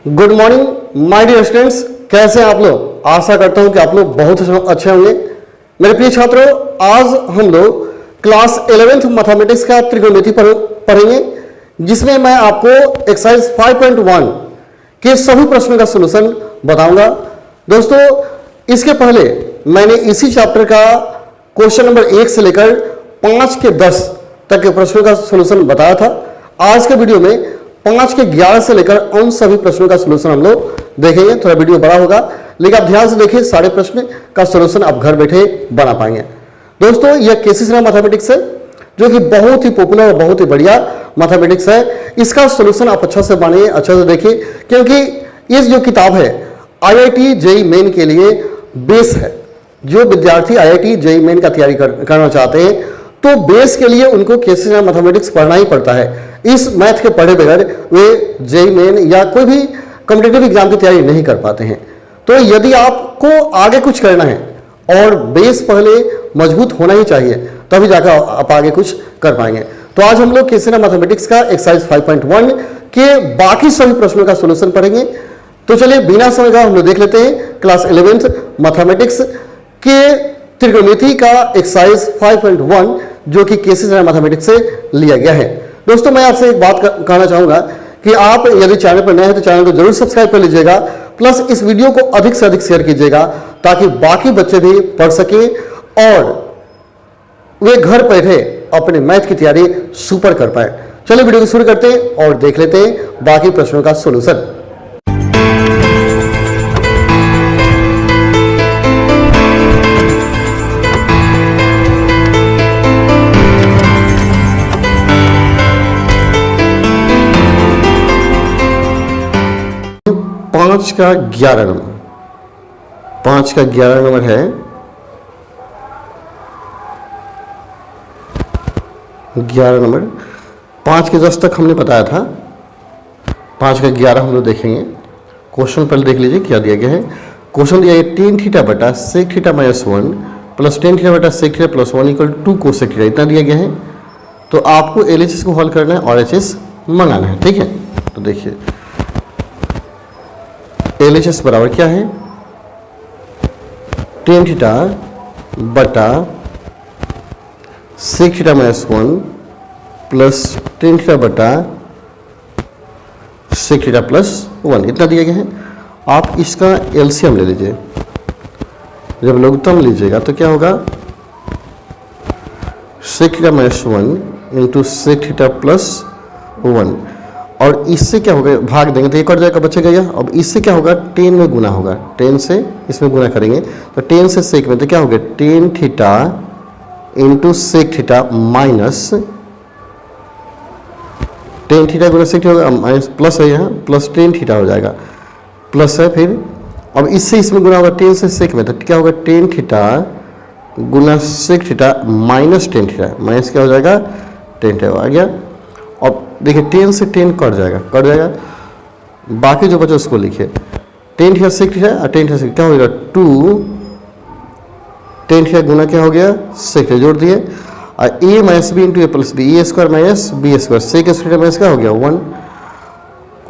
Good morning my dear students, कैसे हैं आप लोग। आशा करता हूं कि आप लोग बहुत अच्छे होंगे। मेरे प्रिय छात्रों, आज हम लोग क्लास 11th मैथमेटिक्स का त्रिकोणमिति पढ़ेंगे, जिसमें मैं आपको एक्सरसाइज 5.1 के सभी प्रश्नों का सॉल्यूशन बताऊंगा। दोस्तों, इसके पहले मैंने इसी चैप्टर का क्वेश्चन नंबर 1 से लेकर 5 के 10 तक के प्रश्नों का सॉल्यूशन बताया था। आज के वीडियो में 5 के 11 से लेकर उन सभी प्रश्नों का सॉल्यूशन हम लोग देखेंगे। थोड़ा वीडियो बड़ा होगा, लेकिन आप ध्यान से देखिए, सारे प्रश्न का सॉल्यूशन आप घर बैठे बना पाएंगे। दोस्तों, यह केसी श्रीराम मैथमेटिक्स है, जो कि बहुत ही पॉपुलर और बहुत ही बढ़िया मैथमेटिक्स है। इसका सॉल्यूशन आप अच्छा से बनाइए, अच्छे से देखिए, क्योंकि ये जो किताब है IIT JEE मेन के लिए बेस है। जो विद्यार्थी IIT JEE मेन का तैयारी करना चाहते हैं, तो बेस के लिए उनको केसी श्रीराम मैथमेटिक्स पढ़ना ही पड़ता है। इस मैथ के पढ़े बगैर वे JEE मेन या कोई भी कॉम्पिटिटिव एग्जाम की तैयारी नहीं कर पाते हैं। तो यदि आपको आगे कुछ करना है और बेस पहले मजबूत होना ही चाहिए, तभी जाकर आप आगे कुछ कर पाएंगे। तो आज हम लोग केसी श्रीराम मैथमेटिक्स का एक्सरसाइज 5.1 के बाकी सभी प्रश्नों का सॉल्यूशन पढ़ेंगे। तो चलिए बिना समय का हम लोग देख लेते हैं क्लास 11th मैथमेटिक्स के त्रिकोणमिति का एक्सरसाइज 5.1, जो कि केसी श्रीराम मैथमेटिक्स से लिया गया है। दोस्तों, मैं आपसे एक बात कहना चाहूंगा कि आप यदि चैनल पर नए हैं तो चैनल को जरूर सब्सक्राइब कर लीजिएगा, प्लस इस वीडियो को अधिक से अधिक शेयर कीजिएगा, ताकि बाकी बच्चे भी पढ़ सकें और वे घर बैठे अपने मैथ की तैयारी सुपर कर पाए। चलिए वीडियो को शुरू करते हैं और देख लेते हैं बाकी प्रश्नों का सॉल्यूशन। पांच का 11 नंबर है 11 नंबर। 5 के 10 तक हमने बताया था, 5 का 11 हम लोग देखेंगे। क्वेश्चन पहले देख लीजिए क्या दिया गया है। क्वेश्चन दिया है tan थीटा बटा sec theta -1 plus tan theta बटा sec theta plus 1 equal 2 cos theta, इतना दिया गया है। तो आपको LHS को हल करना है और HS मंगाना है, ठीक है। तो देखिए LHS बराबर क्या है, tan थीटा बटा sec theta -1 plus tan theta बटा sec थीटा प्लस 1, इतना दिया गया है। आप इसका LCM ले लीजिए। जब लघुत्तम लीजिएगा तो क्या होगा, sec theta -1 into sec theta plus 1, और इससे क्या होगा, भाग देंगे तो ये कट जाएगा, बचेगा यह। अब इससे क्या होगा, tan में गुना होगा, tan से इसमें गुना करेंगे तो tan से sec में तो क्या होगा, tan theta into sec theta minus tan theta गुना sec थीटा होगा, माइनस प्लस है यहाँ, प्लस tan थीटा हो जाएगा, प्लस है। फिर अब इससे इसमें गुना होगा tan से sec में, तो क्या होगा, tan थीटा गुना sec theta minus tan theta, minus क्या हो जाएगा, tan थीटा आ गया। अब देखिए tan से tan कट जाएगा, बाकी जो बचा उसको लिखिए। tan थीटा sec थीटा और tan थीटा sec क्या हो जाएगा, 2 tan थीटा गुना क्या हो गया, sec थीटा जोड़ दिए, और a minus B into A plus B, A square minus B square, sec square minus क्या हो गया 1।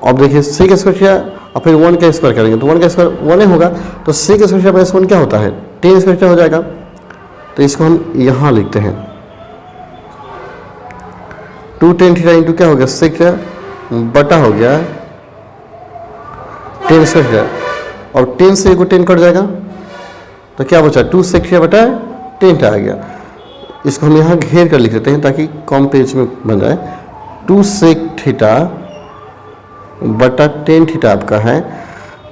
अब देखिए sec स्क्वायर थीटा और फिर 1 का स्क्वायर करेंगे तो 1 का स्क्वायर 1 ही होगा, तो sec स्क्वायर थीटा माइनस 1 क्या होता है, tan स्क्वायर थीटा हो जाएगा। तो इसको हम यहाँ लिखते हैं 2 tan थीटा इंटू क्या हो गया, sec थीटा बटा हो गया tan स्क्वायर थीटा, और tan से को tan कट जाएगा तो क्या बचा, 2 sec थीटा बटा tan थीटा आ गया। इसको हम यहाँ घेर कर लिख देते हैं ताकि कम पेज में बन जाए। 2 sec थीटा बटा tan थीटा आपका है,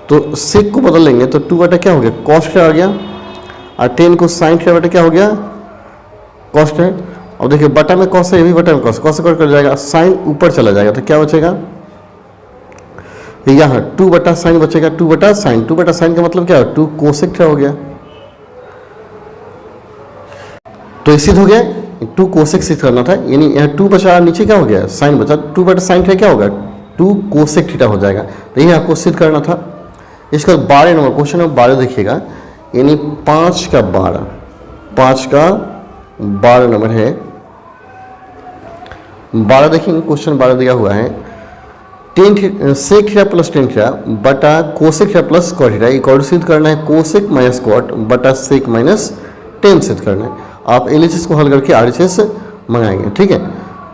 तो sec को बदल लेंगे तो 2 बटा क्या हो गया, cos थीटा आ गया, और tan को sin थीटा बटा क्या हो गया, cos है। अब देखिए बटा में cos है, ये भी बटा में cos से कट कर जाएगा, sin ऊपर चला जाएगा तो क्या बचेगा, यहाँ 2 बटा sin बचेगा, 2 बटा sin का मतलब क्या है, 2 cosec थीटा हो गया। तो ये सिद्ध हो गया, 2 cosec सिद्ध करना था, यानी यहाँ 2 बचा, नीचे क्या हो गया, sin बचा, 2 बटा sin थीटा क्या होगा, 2 cosec थीटा हो जाएगा। तो ये आपको सिद्ध करना था। इसका 12 नंबर क्वेश्चन नंबर 12 देखिएगा, यानी 5 का 12 नंबर है। 12 देखेंगे, क्वेश्चन 12 दिया हुआ है sec theta plus tan theta बटा cosec theta plus cot theta equal to सिद्ध करना है कोसेक माइनस कॉट बटा सेक माइनस टेन सिद्ध करना है। आप एलएचएस को हल करके आरएचएस मंगाएंगे, ठीक है।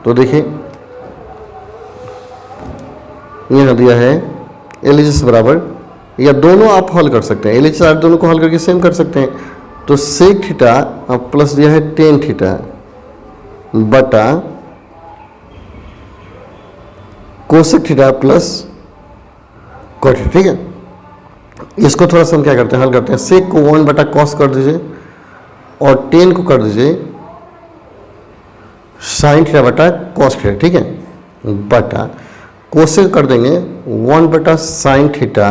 तो देखिए यहाँ दिया है एलएचएस बराबर, या दोनों आप हल कर सकते हैं, एलएचएस आर दोनों को हल करके सेम कर सकते हैं। तो सेक थीटा प्लस दिया है टेन थीटा बटा cosec theta plus cot theta, ठीक है। इसको थोड़ा सा हम क्या करते हैं, हल करते हैं। सेक को 1 बटा कॉस कर दीजिए और टेन को कर दीजिए साइन थीटा बटा कॉस थीटा, ठीक है, बटा कोसेक कर देंगे 1 बटा साइन थीटा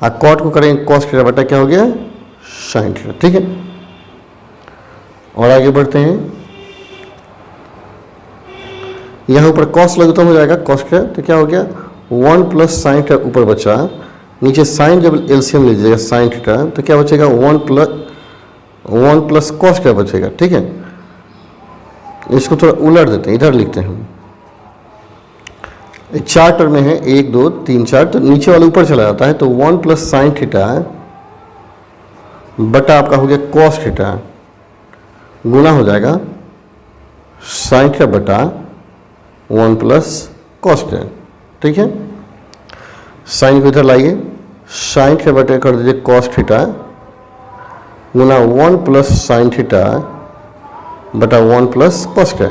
और कॉट को करेंगे कॉस थीटा बटा क्या हो गया साइन थीटा, ठीक है। और आगे बढ़ते हैं, यहाँ ऊपर कॉस लगे तो हो जाएगा कॉस थीटा, तो क्या हो गया 1 प्लस साइन थीटा ऊपर बचा, नीचे साइन जब एलसीएम लीजिएगा साइन थीटा तो क्या बचेगा 1 प्लस कॉस थीटा बचेगा, ठीक है। इसको थोड़ा उलट देते हैं, इधर लिखते हैं हम। 4 टर्म में है 1 2 3 4, तो नीचे वाला ऊपर चला जाता है, तो 1 प्लस साइन थीटा बटा आपका हो गया कॉस थीटा गुना हो जाएगा साइन थीटा बटा 1 प्लस कॉस थीटा, ठीक है। साइन को इधर लाइए, साइन थीटा बटा कर दीजिए कॉस थीटा गुना 1 प्लस साइन थीटा बटा 1 प्लस कॉस थीटा।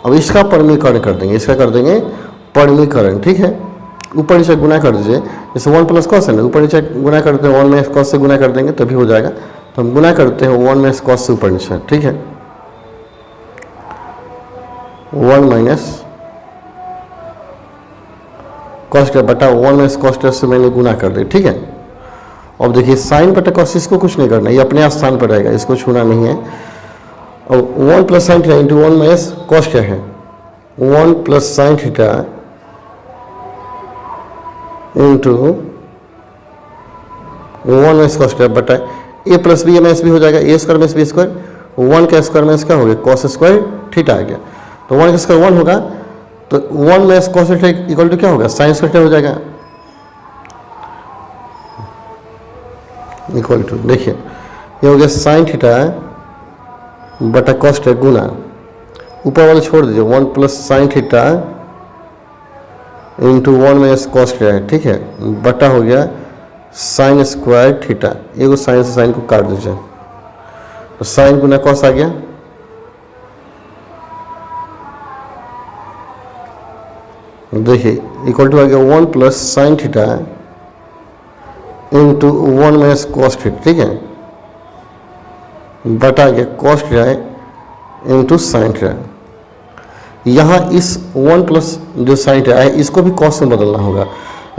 अब इसका परिमीकरण कर देंगे, इसका कर देंगे परिमीकरण, ठीक है। ऊपर नीचे गुना कर दीजिए, जैसे 1 प्लस कॉस है ना, ऊपर नीचे गुना कर देते हैं, 1 माइनस कॉस से गुना कर देंगे तभी हो जाएगा। तो हम गुना करते हैं 1 माइनस कॉस से ऊपर नीचे, ठीक है। 1 माइनस कॉस थीटा बटा 1 माइनस कॉस थीटा से मैंने गुना कर दिया, ठीक है। अब देखिए साइन बटा कॉस, इसको कुछ नहीं करना, ये अपने स्थान पर रहेगा, इसको छूना नहीं है। अब 1 plus sine theta into 1 minus cos theta है, 1 plus sine theta into 1 minus cos theta बटा ए प्लस बी माइनस बी हो जाएगा, ए स्क्वायर माइनस बी स्क्वायर, 1 का स्क्वायर माइनस क्या हो गया कॉस स्क्वायर थीटा आ गया। तो 1 का स्क्वायर 1 होगा, तो 1 minus cos theta equal to क्या होगा साइन स्क्वायर थीटा हो जाएगा, इक्वल टू देखिए ये हो गया साइन थीटा बटा कॉस थीटा गुना ऊपर वाले छोड़ दीजिए 1 plus sine theta into 1 minus cos theta है, ठीक है, बटा हो गया साइन स्क्वायर थीटा। एगो साइन से साइन को काट दीजिए, तो साइन गुना कॉस आ गया, देखिए इक्वल टू आ गया 1 plus sine theta into 1 minus cos theta, ठीक है, बटा गया cos theta into sine theta. यहाँ इस 1 प्लस जो साइन थीटा है इसको भी कॉस में बदलना होगा,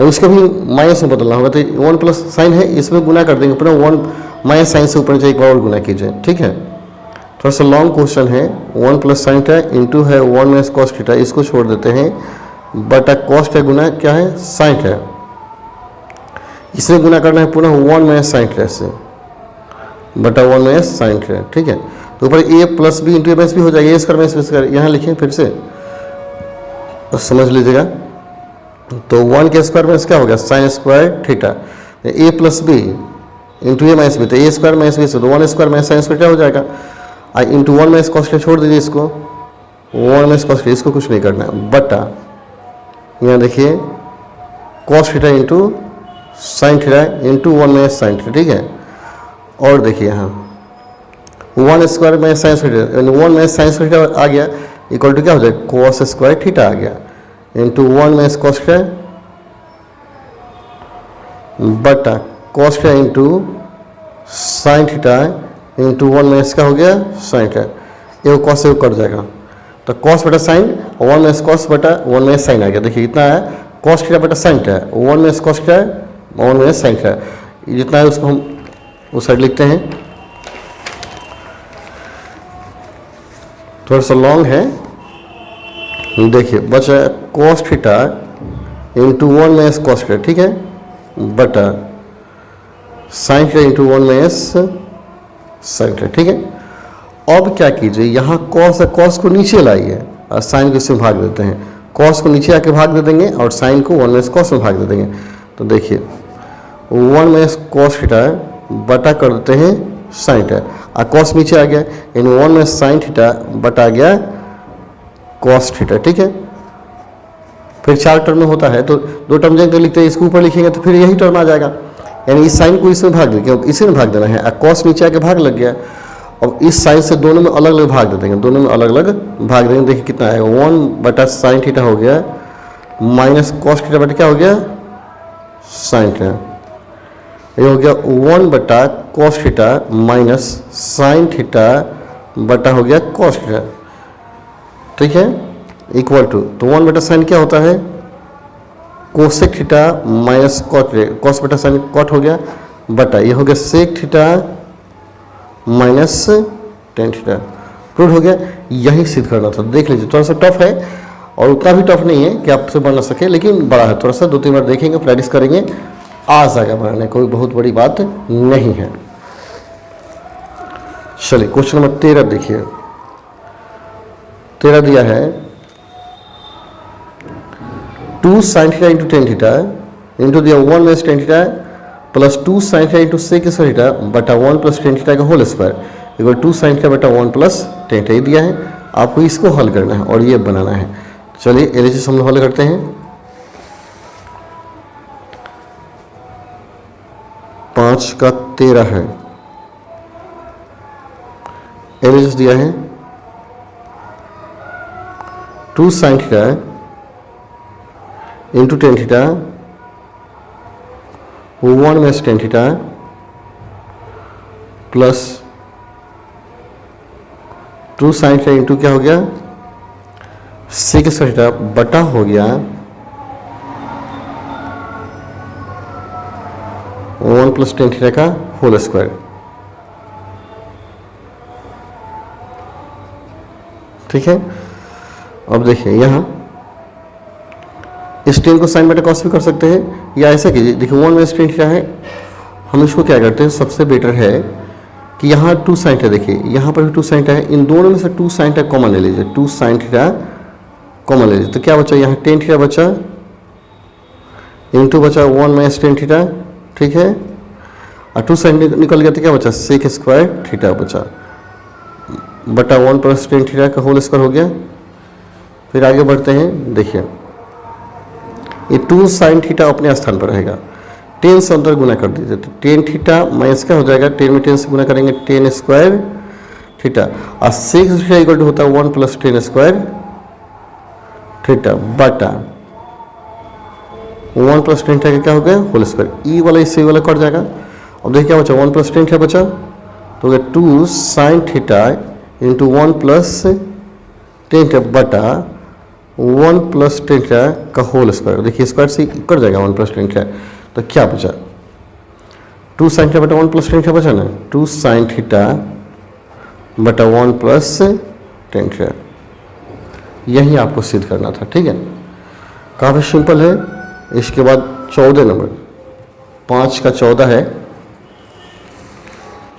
इसको भी माइनस में बदलना होगा। तो 1 प्लस साइन है, इसमें गुना कर देंगे, पूरा 1 माइनस साइन से ऊपर नीचे एक बार और गुना कीजिए, ठीक है। थोड़ा सा लॉन्ग क्वेश्चन है, 1 प्लस साइन थीटा इंटू है 1 माइनस कॉस थीटा, इसको छोड़ देते हैं, बटा कॉस थीटा गुना क्या है साइन थीटा, इसमें गुना करना है पुनः 1 माइनस साइन थीटा से बटा 1 माइनस साइन थीटा, ठीक है। तो ऊपर ए प्लस बी इंटू ए माइनस बी हो जाएगा, ए स्क्वायर माइनस बी स्क्वायर, यहाँ लिखें फिर से तो समझ लीजिएगा। तो 1 के स्क्वायर माइनस क्या हो गया साइन स्क्वायर थीटा, ए प्लस बी इंटू ए माइनस बी, तो ए स्क्वायर माइनस बी से तो 1 स्क्वायर माइनस साइन स्क्वायर क्या हो जाएगा, आई इंटू 1 माइनस कॉस थीटा छोड़ दीजिए, इसको 1 माइनस कॉस थीटा, इसको कुछ नहीं करना है, बटा यहाँ देखिए cos theta into sine theta into 1 minus sine theta, ठीक है। और देखिए यहाँ 1 square minus sine square, 1 minus sine square आ गया इक्वल टू क्या हो जाएगा कॉस स्क्वायर थीटा आ गया इंटू 1 माइनस कॉस थीटा बटा cos theta into sine theta into 1 minus क्या हो गया साइन थीटा, ये कॉस से कट जाएगा, तो कॉस बटा साइन 1 माइनस कॉस बटा 1 माइनस साइन आ गया। देखिए इतना है कॉस थीटा बटा sine theta, 1 minus cos theta 1 minus sine theta, जितना है उसको हम उस साइड लिखते हैं, थोड़ा सा लॉन्ग है। देखिए बचा cos theta into 1 minus cos theta, ठीक है, बटा sign theta into 1 minus sine theta, ठीक है। अब क्या कीजिए यहाँ कॉस है, कॉस को नीचे लाइए और साइन को इससे भाग देते हैं, कॉस को नीचे आके भाग दे देंगे और साइन को 1 माइनस कॉस में भाग दे देंगे। तो देखिए 1 माइनस कॉस थीटा बटा कर देते हैं साइन थीटा, और कॉस नीचे आ गया यानी 1 माइनस साइन थीटा बटा आ गया कॉस थीटा। ठीक है, फिर 4 टर्म में होता है तो 2 टर्म जगह लिखते हैं, इसको ऊपर लिखेंगे तो फिर यही टर्म आ जाएगा, यानी इस साइन को इसमें भाग देंगे, इसी में भाग देना है, और कॉस नीचे आके भाग लग गया। अब इस साइन से दोनों में अलग अलग भाग दे देंगे, दोनों में अलग अलग भाग देंगे। देखिए कितना आएगा, 1 बटा साइन थीटा हो गया माइनस कॉस थीटा बटा क्या हो गया साइन थीटा, ये हो गया 1 बटा cos theta minus sine theta बटा हो गया कॉस थीटा। ठीक है, इक्वल टू, तो 1 बटा साइन क्या होता है cosec theta minus cot, cos बटा साइन कॉट हो गया बटा ये हो गया sec theta minus tan theta. Prove हो गया, यही सिद्ध करना था। देख लीजिए थोड़ा सा टफ है और उतना भी टफ नहीं है कि आपसे बन ना सके, लेकिन बड़ा है, थोड़ा सा 2-3 बार देखेंगे, प्रैक्टिस करेंगे, आ जाएगा बनाने, कोई बहुत बड़ी बात नहीं है। चलिए क्वेश्चन नंबर 13 देखिए, 13 दिया है 2 sin theta into tan theta into दिया 1 minus tan theta plus 2 sin theta into sec theta बटा 1 प्लस टेन थीटा का whole square equal 2 sin theta बटा 1 प्लस टेन थीटा दिया है। आपको इसको हल करना है और ये बनाना है। चलिए एलएचएस हम लोग हल करते हैं। 5 का 13 है, एलएचएस दिया है 2 sin theta into tan theta 1 minus tan theta plus 2 sin theta into क्या हो गया सेक थीटा बटा हो गया 1 प्लस टेन थीटा का होल स्क्वायर। ठीक है, अब देखिए यहाँ इस टेन को साइन बटा कॉस भी कर सकते हैं, या ऐसा कीजिए, देखिए 1 माइनस टेन थीटा है, हम इसको क्या करते हैं, सबसे बेटर है कि यहाँ 2 sin थीटा, देखिए यहाँ पर भी 2 sin थीटा है, इन दोनों में से 2 sin थीटा कॉमन ले लीजिए, 2 sin थीटा कॉमन ले लीजिए, तो क्या बचा यहाँ टेन थीटा बचा इंटू बचा 1 माइनस टेन थीटा। ठीक है, और 2 sin निकल गया तो क्या बचा सेक स्क्वायर थीटा बचा बटा 1 प्लस टेन थीटा का होल स्क्वायर हो गया। फिर आगे बढ़ते हैं, देखिए ये 2 sin थीटा अपने स्थान पर रहेगा, 10 से अंदर गुना कर दीजिए तो टेन थीटा माइनस क्या हो जाएगा, 10 में 10 से गुना करेंगे 10 स्क्वायर थीटा, और सेक थीटा इक्वल टू होता है 1 प्लस 10 स्क्वायर थीटा बटा 1 प्लस 10 थीटा क्या हो गया होल स्क्वायर, ई वाला इससे वाला कट जाएगा। अब देखिए क्या बचा 1 प्लस 10 थीटा बचा तो हो गया 2 sin theta into 1 plus 10 theta बटा 1 प्लस 10 थीटा का होल स्क्वायर। देखिए स्क्वायर से कट जाएगा 1 प्लस 10 थीटा, तो क्या बचा 2 sin थीटा बटा 1 प्लस 10 थीटा बचा ना, 2 sin थीटा बटा 1 प्लस 10 थीटा, यही आपको सिद्ध करना था। ठीक है, काफ़ी सिंपल है। इसके बाद 14 नंबर, 5 का 14 है,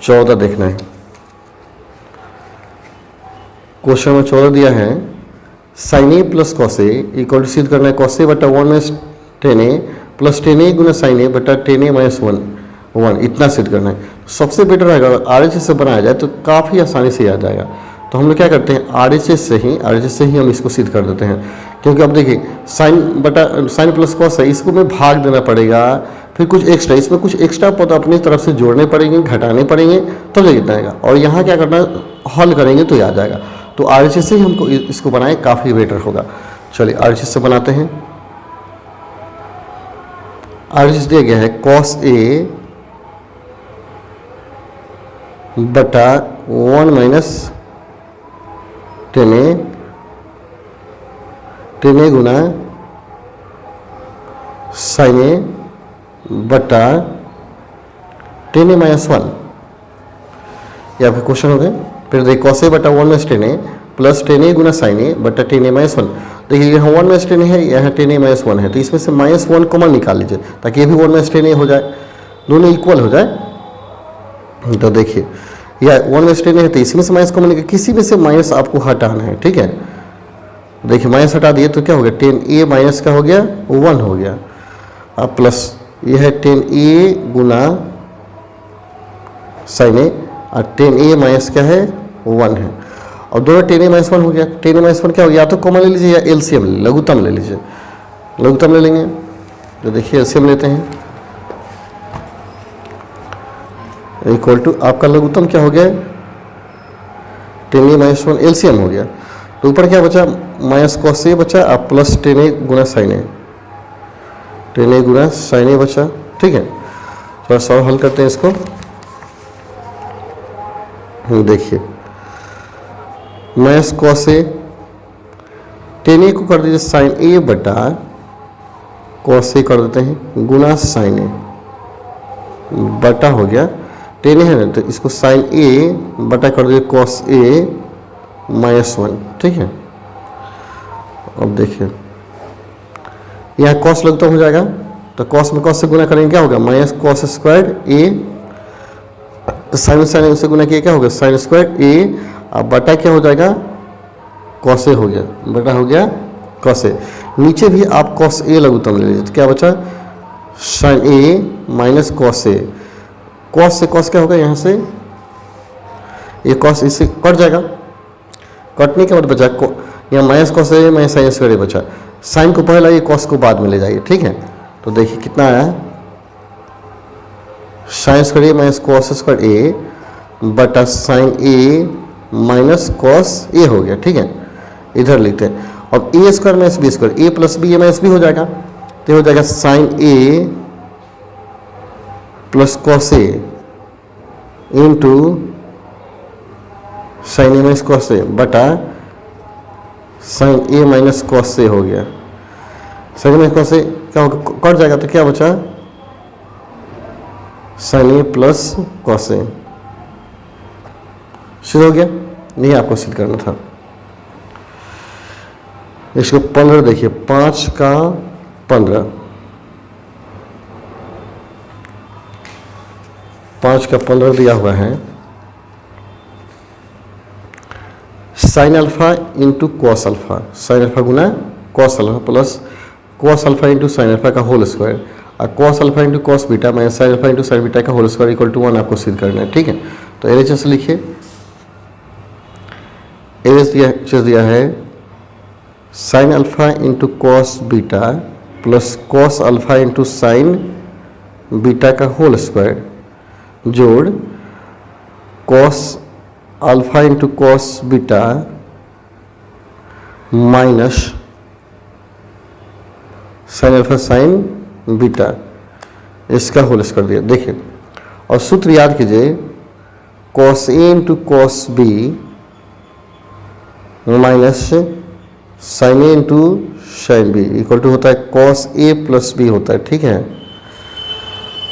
14 देखना है। क्वेश्चन में 14 दिया है sine A plus cos A equal to सिद्ध करना है कॉस ए बटा 1 minus tan A plus tan A गुना साइन ए बटा टेन ए माइनस 1 इतना सिद्ध करना है। सबसे बेटर रहेगा आरएचएस से बनाया जाए तो काफ़ी आसानी से याद आएगा। तो हम लोग क्या करते हैं आरएचएस से ही हम इसको सिद्ध कर देते हैं, क्योंकि अब देखिए साइन प्लस कॉस है, इसको में भाग देना पड़ेगा, फिर कुछ एक्स्ट्रा, इसमें कुछ एक्स्ट्रा पद अपनी तरफ से जोड़ने पड़ेंगे, घटाने पड़ेंगे, तब ये कितना आएगा। और यहाँ क्या करना हल करेंगे तो याद आएगा। तो आरएचएस से ही हमको इसको बनाए काफ़ी बेटर होगा। चलिए आरएचएस से बनाते हैं। आरएचएस दिया गया है कॉस ए बटा 1 माइनस टेन ए गुना साइन ए बटा टेन ए माइनस 1, या फिर क्वेश्चन हो गया। फिर देखिए कॉस ए बटा 1 minus tan A plus tan A गुना साइन ए बटा टेन ए माइनस 1। देखिए यहाँ 1 माइनस टेन है, यहाँ टेन ए माइनस 1 है, तो इसमें से माइनस 1 कॉमन निकाल लीजिए ताकि ये भी 1 माइनस टेन ए हो जाए, दोनों इक्वल हो जाए। तो देखिए या 1 माइनस टेन है तो इसमें से माइनस कॉमन निकाल, किसी में से माइनस आपको हटाना है। ठीक है, देखिए माइनस हटा दिए तो क्या हो गया, 10a माइनस का हो गया 1 हो गया। अब प्लस ये है 10a गुना साइन ए, और 10a माइनस क्या है 1 है, और दोनों 10a माइनस 1 हो गया। 10a माइनस 1 क्या हो गया, या तो कॉमन ले लीजिए या एलसीएम लघुत्तम ले लीजिए। लघुत्तम ले लेंगे तो देखिए एलसीएम लेते हैं, इक्वल टू आपका लघुत्तम क्या हो गया 10a माइनस 1 एलसीएम हो गया। तो ऊपर क्या बचा माइनस कॉस ए बचा, आप प्लस 10a गुना साइन ए, 10a गुना साइन ए बचा। ठीक है, थोड़ा सॉल्व हल करते हैं इसको। देखिए माइनस कॉस ए, 10a को कर दीजिए साइन ए बटा कॉस ए कर देते हैं गुना साइन ए, बटा हो गया 10a है ना, तो इसको साइन ए बटा कर दीजिए कॉस ए माइनस 1। ठीक है, अब देखिए यहाँ कॉस लगता हो जाएगा, तो कॉस में कॉस से गुना करेंगे क्या होगा माइनस कॉस स्क्वायर ए, तो साइन साइन से गुना किया क्या होगा साइन स्क्वायर ए, अब बटा क्या हो जाएगा कॉस ए हो गया, बटा हो गया कॉस ए। नीचे भी आप कॉस ए लघुत्तम ले लीजिए, तो क्या बचा sign A minus cos A, cos से कॉस क्या होगा यहाँ से ये कॉस इससे कट जाएगा, कटने के बाद बचा यहाँ minus cos A minus sine square ए बचा, साइन को पहले लाइए कॉस को बाद में ले जाइए। ठीक है, तो देखिए कितना आया साइन स्क्वायर ए माइनस कॉस स्क्वायर ए बटा sign A minus cos A हो गया। ठीक है, इधर लिखते हैं, अब ए square minus B square, A plus B A minus B हो जाएगा, तो हो जाएगा sine A plus cos A into sign A minus cos A बटा sign A minus cos A हो गया। Sign A minus cos A क्या होगा कट जाएगा, तो क्या बचा साइन ए प्लस कॉस ए। सिद्ध हो गया, नहीं आपको सिद्ध करना था। इसको 15 देखिए, 5 का 15, 5 का 15 दिया हुआ है, sine alpha into cos alpha, sine alpha गुना cos alpha plus cos alpha into sine alpha का होल स्क्वायर, और cos alpha into cos beta minus sine alpha into sine beta का होल स्क्वायर इक्वल टू 1 आपको सिद्ध करना है। ठीक है, तो एलएचएस लिखिए, एलएचएस दिया है sine alpha into cos beta plus cos alpha into sine beta का होल स्क्वायर जोड़ cos alpha into cos beta minus sine alpha sine beta, इसका होल स्क्वायर दिया। देखिए और सूत्र याद कीजिए, cos A into cos B minus sine A into sine B equal to होता है कॉस ए प्लस बी होता है। ठीक है,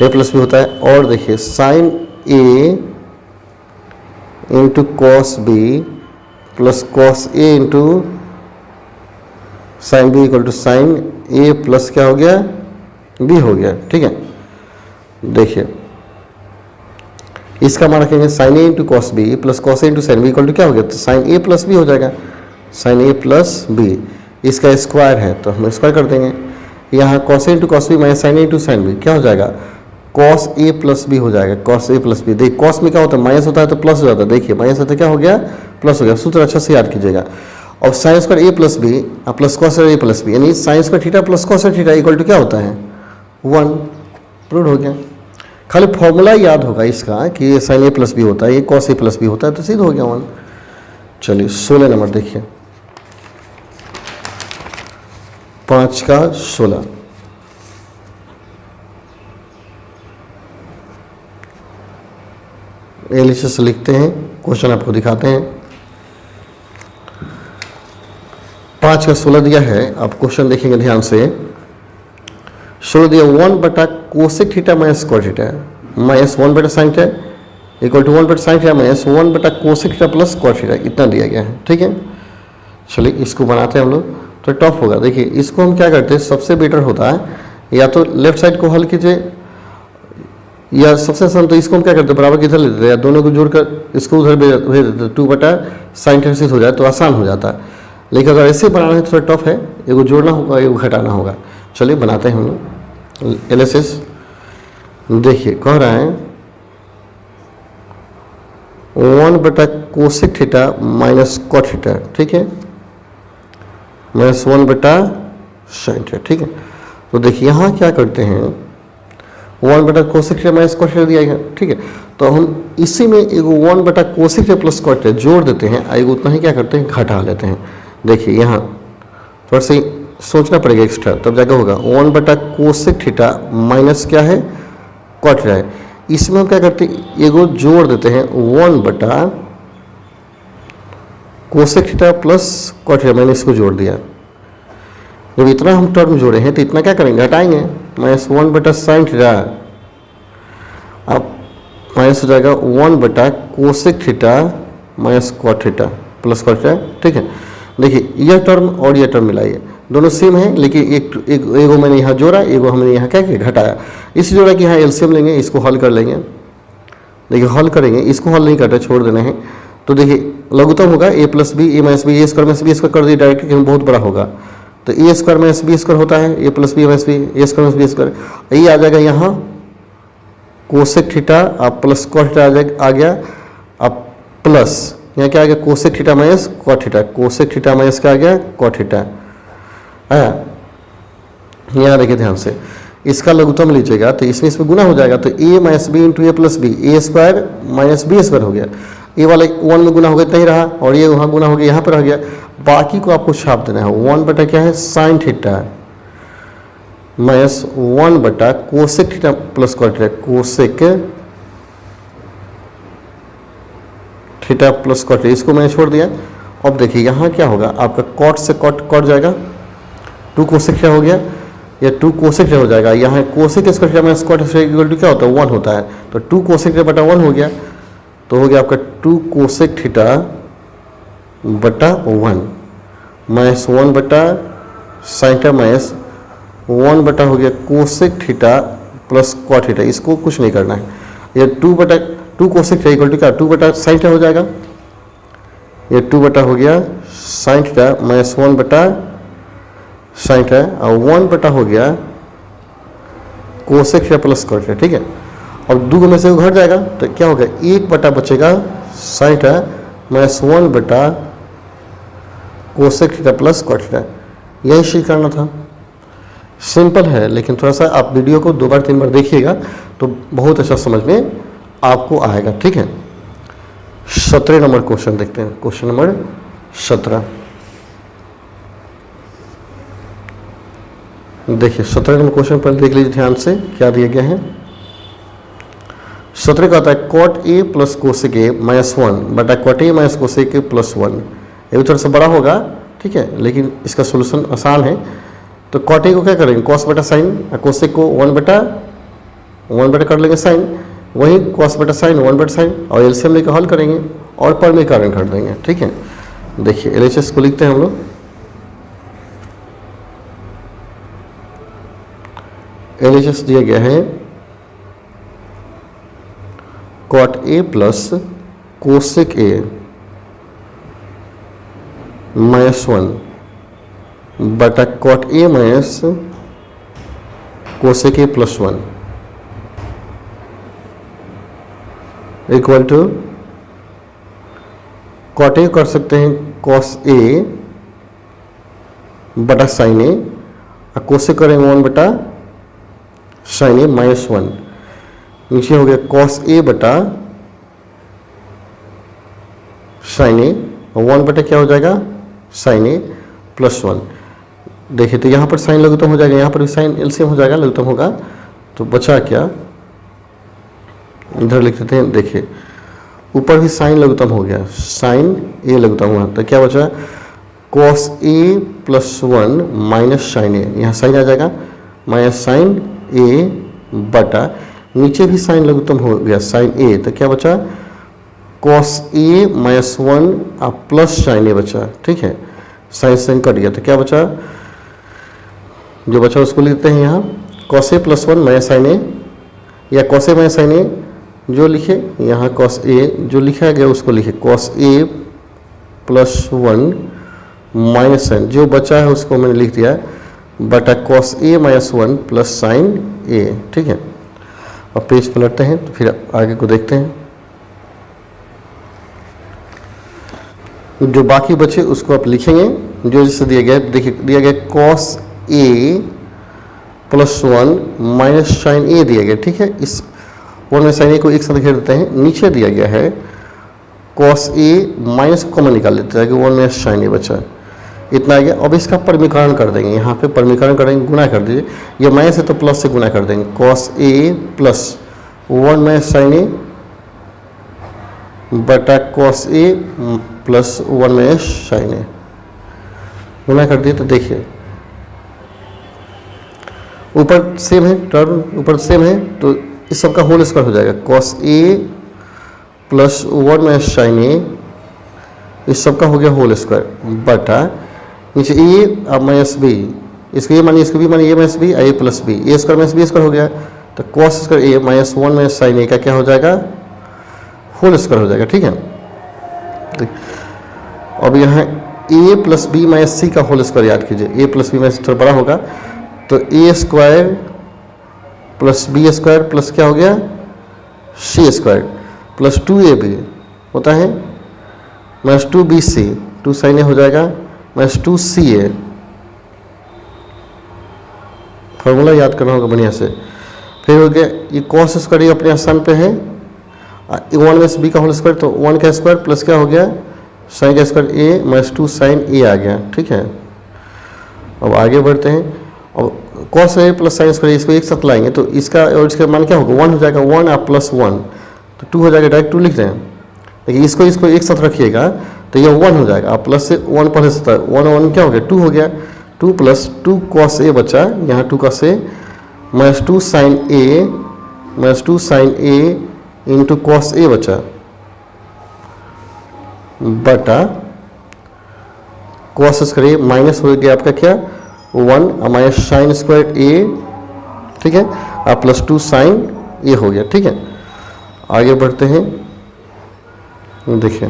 ए प्लस बी होता है, और देखिए sine A into cos B plus cos A into sine B equal to sine A plus क्या हो गया बी हो गया। ठीक है, देखिए इसका मान रखेंगे sine A into cos B plus cos A into sine B equal to क्या हो गया, तो साइन ए प्लस बी हो जाएगा, साइन ए प्लस बी, इसका स्क्वायर है तो हम स्क्वायर कर देंगे। यहाँ cos A into cos B minus sine A into sine B क्या हो जाएगा, कॉस ए प्लस बी हो जाएगा, कॉस ए प्लस बी। देखिए कॉस में क्या होता है माइनस होता है तो प्लस हो जाता है, देखिए माइनस होता है क्या हो गया प्लस हो गया, सूत्र अच्छा से याद कीजिएगा। और sine square A plus B plus cos A plus B, यानी sine square theta plus cos theta equal to क्या होता है 1, प्रूव हो गया। खाली फॉर्मूला याद होगा इसका कि ये साइन ए प्लस बी होता है, ये कॉस ए प्लस बी होता है, तो सिद्ध हो गया 1। चलिए 16 नंबर देखिए, 5 का 16, एलिसिस से लिखते हैं, क्वेश्चन आपको दिखाते हैं। 5 का 16 दिया है, आप क्वेश्चन देखेंगे ध्यान से। 16 दिया 1 बटा cosec theta minus cot theta minus 1 बटा साइन थीटा इक्वल टू 1 बटा साइन थीटा माइनस 1 बटा cosec theta plus cot theta, इतना दिया गया है। ठीक है, चलिए इसको बनाते हैं हम लोग, तो टफ होगा। देखिए इसको हम क्या करते हैं, सबसे बेटर होता है या तो लेफ्ट साइड को हल कीजिए, या सबसे आसान तो इसको हम क्या करते हैं बराबर किधर लेते हैं, या दोनों को जोड़कर इसको उधर भेज देते, 2 बटा साइन थीटा हो जाए तो आसान हो जाता है। लेकिन अगर ऐसे बनाना है तो थोड़ा टफ है, एगो जोड़ना होगा एगो घटाना होगा। चलिए बनाते हैं हम लोग एलएसएस। देखिए कह रहा है 1/कोसेक थीटा माइनस कॉट थीटा, ठीक है, माइनस 1/साइन थीटा, ठीक है। तो देखिए यहाँ क्या करते हैं 1/कोसेक थीटा माइनस कॉट थीटा दिया गया, ठीक है। तो हम इसी में एगो 1/कोसेक थीटा प्लस कॉट थीटा जोड़ देते हैं, एगो उतना ही क्या करते हैं घटा लेते हैं। देखिए यहाँ थोड़ा सा सोचना पड़ेगा एक्स्ट्रा, तब जाकर होगा 1/कोसेक थीटा माइनस क्या है कॉट थीटा है। इसमें हम क्या करते हैं एगो जोड़ देते हैं 1/कोसेक थीटा प्लस कॉट थीटा, मैंने इसको जोड़ दिया। जब इतना हम टर्म जोड़े हैं तो इतना क्या करेंगे घटाएंगे, माइनस 1/साइन थीटा, अब माइनस हो जाएगा 1/कोसेक theta minus cot theta plus cot theta, ठीक है। देखिए यह टर्म और यह टर्म मिलाइए, दोनों सेम है, लेकिन एगो मैंने यहाँ जोड़ा, एगो हमने यहाँ क्या किया घटाया। इस जोड़ा कि यहाँ एलसीएम लेंगे, इसको हल कर लेंगे। देखिए हल करेंगे, इसको हल नहीं करते, छोड़ देना है। तो देखिए लघुत्तम होगा a plus B A minus B, A square minus B square कर दिए डायरेक्ट, क्योंकि बहुत बड़ा होगा। तो A square minus B square होता है A plus B minus B, A square minus B square. ये आ जाएगा यहाँ कोसेक थीटा अब प्लस कॉट थीटा आ गया, अब प्लस यहाँ क्या आ गया cosec theta minus cot theta, cosec theta minus क्या आ गया कॉट थीटा। यहाँ देखिए ध्यान से, इसका लघुत्तम लीजिएगा तो इसमें गुना हो जाएगा, तो a minus B into A plus B, A square minus B square हो गया। ये वाला 1 में गुना हो गया इतना ही रहा, और ये वहाँ गुना हो गया यहाँ पर रह गया। बाकी को आपको छाप देना है 1 क्या है साइन थीटा माइनस 1/कोसेक theta plus cot theta, cosec theta plus cot theta, इसको मैंने छोड़ दिया। अब देखिए यहाँ क्या होगा, आपका कॉट से कॉट कॉट जाएगा, 2 कोसेक थीटा हो गया, या 2 कोसेक थीटा हो जाएगा। यहाँ cosec square theta minus cot theta equal to क्या होता है 1 होता है, तो 2 कोसेक थीटा बटा 1 हो गया। तो हो गया आपका 2 कोसेक थीटा बटा 1 माइनस 1/साइन थीटा माइनस 1 हो गया cosec theta plus cot theta, इसको कुछ नहीं करना है। ये 2 कोसेक थीटा इक्वल टू क्या 2/साइन थीटा हो जाएगा, ये 2 हो गया साइन थीटा माइनस 1/साइन थीटा, और 1 हो गया cosec theta plus cot theta, ठीक है। अब 2 में से घट जाएगा तो क्या होगा 1 बचेगा sine theta minus 1 cosec theta plus cot theta. यही चीज करना था, सिंपल है, लेकिन थोड़ा सा आप वीडियो को 2 बार 3 बार देखिएगा तो बहुत अच्छा समझ में आपको आएगा, ठीक है। 17 नंबर क्वेश्चन देखते हैं, क्वेश्चन नंबर 17। देखिए 17 नंबर क्वेश्चन पहले देख लीजिए ध्यान से क्या दिया गया है। 17 का आता है cot A plus cosec A minus 1 cot A minus cosec A plus 1। ये भी थोड़ा सा बड़ा होगा, ठीक है, लेकिन इसका सोल्यूशन आसान है। तो कॉट ए को क्या करेंगे कॉस बटा साइन, कोसेक को 1 कर लेंगे साइन, वही कॉस बटा साइन 1/साइन, और एलसीएम लेकर हल करेंगे और पर में कारण कर देंगे, ठीक है। देखिए एलएचएस को लिखते हैं हम लोग। एलएचएस दिया गया है cot A plus cosec A minus 1 cot A minus cosec A plus 1 equal to cot A कर सकते हैं कॉस ए बटा साइन ए, और कोसेक करेंगे 1/साइन ए माइनस 1। नीचे हो गया कॉस ए बटा साइन ए, और 1 क्या हो जाएगा साइन ए प्लस 1। देखिए तो यहाँ पर साइन लघुत्तम हो जाएगा, यहाँ पर भी साइन एलसीएम हो जाएगा, लघुत्तम होगा, तो बचा क्या इधर लिख देते हैं। देखिए ऊपर भी साइन लघुत्तम हो गया, साइन ए लघुत्तम हुआ, तो क्या बचा cos A plus 1 minus sine ए, यहाँ साइन आ जाएगा माइनस साइन ए बटा, नीचे भी साइन लघुत्तम हो गया साइन ए, तो क्या बचा cos A minus 1 plus sign ए बचा, ठीक है। साइन साइन कट गया तो क्या बचा, जो बचा उसको लिखते हैं यहाँ cos A plus 1 minus sine ए, या कॉस ए माइनस साइन ए जो लिखे, यहाँ कॉस ए जो लिखा गया उसको लिखे cos A plus 1 minus sign, जो बचा है उसको मैंने लिख दिया बटा cos A minus 1 plus sign ए। ठीक है, अब पेज पलटते हैं तो फिर आगे को देखते हैं। जो बाकी बचे उसको आप लिखेंगे जो जिससे दिया गया है। देखिए दिया गया cos A plus 1 minus sine ए दिया गया। ठीक है, इस 1 में साइन ए को एक साथ घेर देते हैं। नीचे दिया गया है कॉस ए माइनस कॉमन निकाल लेते हैं कि 1 माइनस साइन ए बचा, इतना आ गया। अब इसका परमीकरण कर देंगे, यहाँ पे परमीकरण करेंगे, गुना कर दीजिए। ये माइनस है तो प्लस से गुना कर देंगे, cos A plus 1 minus sine A बटा cos A plus 1 minus sine ए, गुना कर दिए तो देखिए ऊपर सेम है, टर्म ऊपर सेम है तो इस सब का होल स्क्वायर हो जाएगा। Cos A plus 1 minus sine ए, इस सब का हो गया होल स्क्वायर बटा नीचे ए अब माइनस बी, इसको ये मानिए इसको भी मानिए, ए minus B A plus B, A square minus B square हो गया तो कॉस स्क्वायर ए माइनस 1 माइनस साइन ए का क्या हो जाएगा, होल स्क्वायर हो जाएगा। ठीक है, अब यहाँ ए प्लस बी माइनस सी का होल स्क्वायर याद कीजिए, ए प्लस बी माइनस थोड़ा बड़ा होगा तो A square plus B square plus क्या हो गया सी स्क्वायर प्लस 2ab होता है माइनस 2bc, 2 साइन ए हो जाएगा माइनस 2ca। फॉर्मूला याद करना होगा बढ़िया से। फिर हो गया ये कॉस स्क्वायर ये अपने स्थान पे है, 1 माइनस बी का होल स्क्वायर तो 1 का स्क्वायर प्लस क्या हो गया साइन का स्क्वायर ए माइनस 2 साइन ए आ गया। ठीक है, अब आगे बढ़ते हैं। अब cos A plus sine square इसको एक साथ लाएंगे तो इसका और इसका मान क्या होगा 1 हो जाएगा, 1 आप प्लस 1 तो 2 हो जाएगा, डायरेक्ट 2 लिख रहे हैं। लेकिन इसको एक साथ रखिएगा तो ये 1 हो जाएगा, आप प्लस से 1 पहले से 1 क्या हो गया 2 हो गया, 2 प्लस 2 कॉस ए बचा, यहाँ 2 cos A minus 2 sine A minus 2 sine A into cos A बचा बटा कॉस स्क्वायर माइनस हो गया आपका क्या 1 माइनस साइन स्क्वायर ए। ठीक है, आप प्लस 2 साइन ए हो गया। ठीक है, आगे बढ़ते हैं। देखिए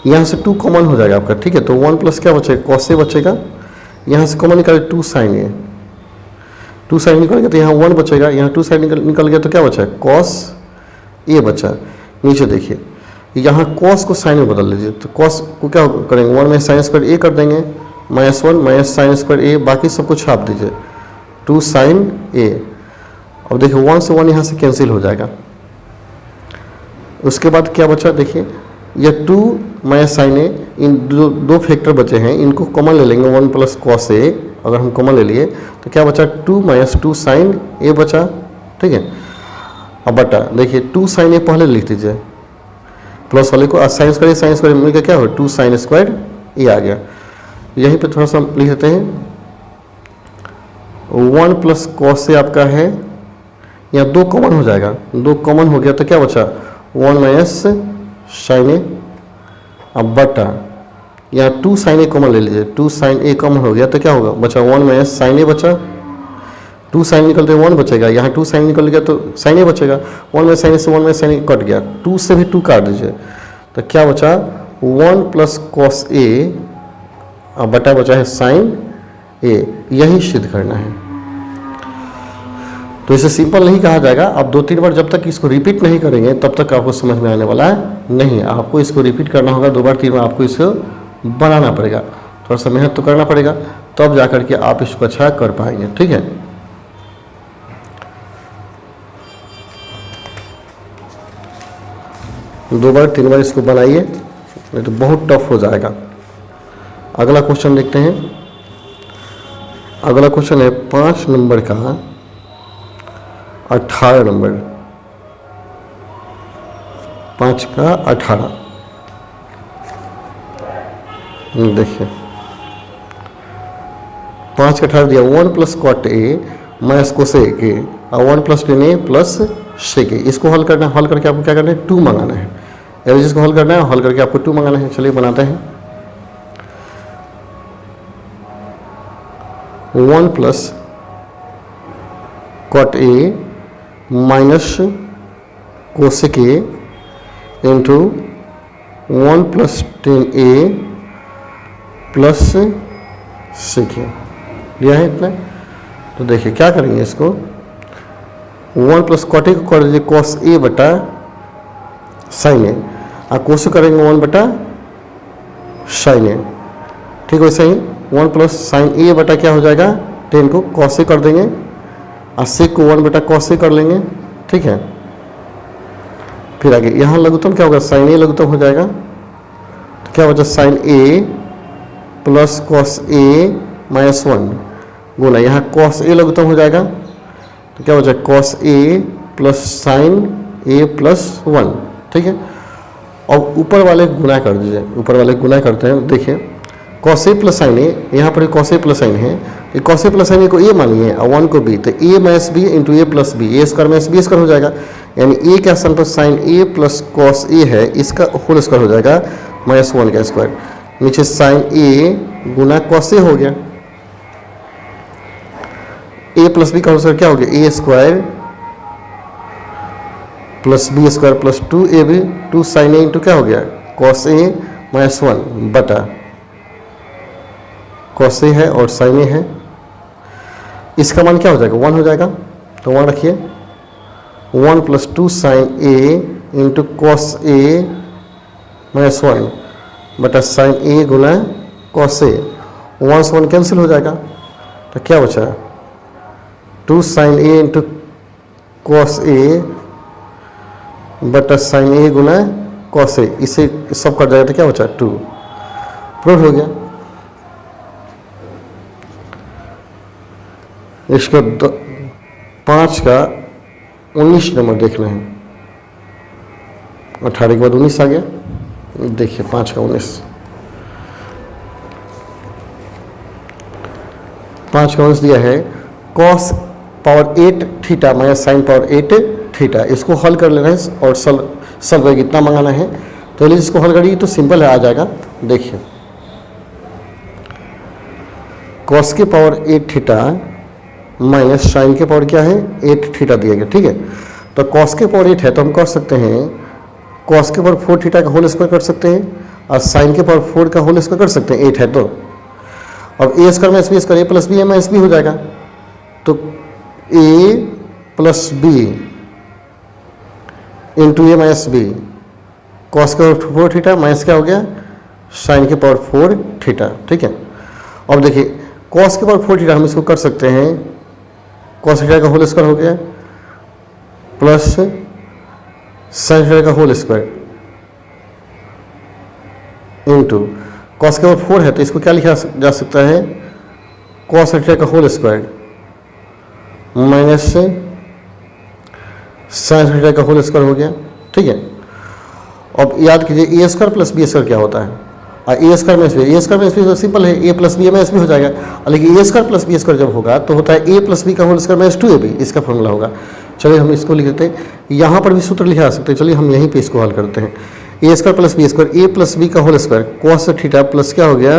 यहाँ से 2 कॉमन हो जाएगा आपका। ठीक है, तो 1 प्लस क्या बचेगा कॉस ए बचेगा, यहाँ से कॉमन निकाले 2 साइन ए, 2 साइन निकल गया तो यहाँ 1 बचेगा, यहाँ 2 साइन निकल गया तो क्या बचा कॉस ए बचा। नीचे देखिए यहाँ कॉस को साइन में बदल लीजिए तो कॉस को क्या करेंगे 1 माइनस साइन स्क्वायर ए कर देंगे माइनस 1 माइनस साइन स्क्वायर ए, बाकी सबको छाप दीजिए 2 साइन ए। अब देखिए 1 से 1 यहाँ से कैंसिल हो जाएगा। उसके बाद क्या बचा देखिए ये 2 माइनस साइन ए, इन दो फैक्टर बचे हैं इनको कॉमन ले लेंगे 1 प्लस कॉस ए, अगर हम कॉमन ले लिए तो क्या बचा 2 माइनस 2 साइन ए बचा। ठीक है, अब बटा देखिए 2 साइन ए पहले लिख दीजिए प्लस वाले को, साइन स्क्वायर मिलकर क्या हो 2 साइन स्क्वायर ए आ गया। यहीं पे थोड़ा सा लिख देते हैं 1 प्लस कॉस ए आपका है, यहाँ 2 कॉमन हो जाएगा, 2 कॉमन हो गया तो क्या बचा 1 माइनस साइन ए। अब बटा यहाँ 2 साइन ए कॉमन ले लीजिए, 2 साइन ए कॉमन हो गया तो क्या होगा बचा 1 माइनस साइन ए बचा, 2 साइन निकलते 1 बचेगा, यहाँ 2 साइन निकल गया तो साइन ए बचेगा, 1 माइनस साइन ए से 1 माइनस साइन ए कट गया, 2 से भी 2 काट दीजिए तो क्या बचा 1 प्लस कॉस ए अब बटा बचा है साइन ए। यही सिद्ध करना है। तो इसे सिंपल नहीं कहा जाएगा, आप 2-3 बार जब तक इसको रिपीट नहीं करेंगे तब तक आपको समझ में आने वाला है नहीं। आपको इसको रिपीट करना होगा 2 बार 3 बार, आपको इसको बनाना पड़ेगा, थोड़ा सा मेहनत तो करना पड़ेगा, तब जा करके आप इसको अच्छा कर पाएंगे। ठीक है, दो बार 3 बार इसको बनाइए, नहीं तो बहुत टफ हो जाएगा। अगला क्वेश्चन देखते हैं। अगला क्वेश्चन है 5 नंबर का 18 नंबर, 5 का 18। देखिए 5 का 18 दिया 1 plus cot A minus cosec A और 1 plus tan A plus sec A. इसको हल करना है, हल करके आपको क्या करना है 2 मंगाना है, एवरेज को हल करना है, हल करके आपको 2 मंगाना है। चलिए बनाते हैं। 1 plus cot A minus cosec A into 1 plus tan A plus सीखे लिया है इतना। तो देखिए क्या करेंगे इसको, 1 प्लस कॉट ए को कर दीजिए कॉस ए बटा साइन ए, और कोस करेंगे 1 बटा साइन ए। ठीक वैसे ही 1 प्लस साइन ए बटा क्या हो जाएगा 10 को कॉस ए कर देंगे, और सेक को 1 बटा कॉस ए कर लेंगे। ठीक है, फिर आगे यहाँ लघुत्तम क्या होगा, साइन ए लघुत्तम हो जाएगा। तो क्या बचा sign A plus cos A minus 1 गुना यहाँ कॉस ए लघुत्तम हो जाएगा। तो क्या हो जाएगा cos A plus sign A plus 1। ठीक है, अब ऊपर वाले गुना कर दीजिए, ऊपर वाले गुना करते हैं। देखिए कॉस ए प्लस साइन ए, यहाँ पर कॉस ए प्लस साइन है, ये कॉस ए प्लस साइन ए को ए मानिए और 1 को बी, तो ए minus B into A plus B, A square minus B square हो जाएगा। यानी ए के स्थान पर साइन ए प्लस कॉस ए है, इसका होल स्क्वायर हो जाएगा माइनस 1 का स्क्वायर। नीचे sign A Guna cos A हो गया, ए प्लस बी का होल स्क्वायर क्या हो गया, A square plus B square plus 2ab, 2 sine A into क्या हो गया कॉस ए माइनस 1 बटा कॉस ए है और साइन ए है। इसका मान क्या हो जाएगा 1 हो जाएगा। तो 1 रखिए, 1 plus 2 sine A into cos A minus 1 बटा sign A Guna cos A, 1 से 1 कैंसिल हो जाएगा। तो क्या बचा 2 sine A into cos A बटा sign A Guna cos A, इसे सब कट जाएगा तो क्या बचा 2। प्रूव हो गया। इसको 5 का 19 नंबर देखना है, 18 के बाद 19 आ गया। देखिए 5 का 19, 5 का 19 दिया है cos power 8 theta minus sine power 8 theta. इसको हल कर लेना है और सॉल्व कितना मंगाना है। तो चलिए इसको हल करिए तो सिंपल है, आ जाएगा। देखिए कॉस के पावर 8 थीटा माइनस साइन के पावर क्या है 8 थीटा दिया गया। ठीक है, तो कॉस के पावर 8 है तो हम कर सकते हैं कॉस के पावर 4 थीटा का होल स्क्वायर कर सकते हैं, और साइन के पावर 4 का होल स्क्वायर कर सकते हैं, 8 है तो। अब ए square minus B square, A plus B A minus B हो जाएगा। तो ए प्लस बी इंटू ए माइनस बी, कॉस के पावर 4 थीटा माइनस क्या हो गया साइन के पावर 4 थीटा। ठीक है, अब देखिए कॉस के पावर 4 थीटा हम इसको कर सकते हैं, कॉस थीटा का होल स्क्वायर हो गया प्लस साइन थीटा का होल स्क्वायर इंटू कॉस के पावर 4 है तो इसको क्या लिखा जा सकता है कॉस थीटा का whole square minus sine theta का होल स्क्वायर हो गया। ठीक है, अब याद कीजिए A square plus B square क्या होता है, और A square minus B, A square minus B simple है, A plus B minus B हो जाएगा। लेकिन ए स्क्वायर प्लस बी स्क्वायर जब होगा तो होता है ए प्लस बी का होल स्क्वायर माइनस 2ab, इसका फॉर्मूला होगा। चलिए हम इसको लिख देते हैं, यहाँ पर भी सूत्र लिखा जा सकते हैं। चलिए हम यहीं पे इसको हल करते हैं। A square plus B square, A plus B का whole square cos theta plus क्या हो गया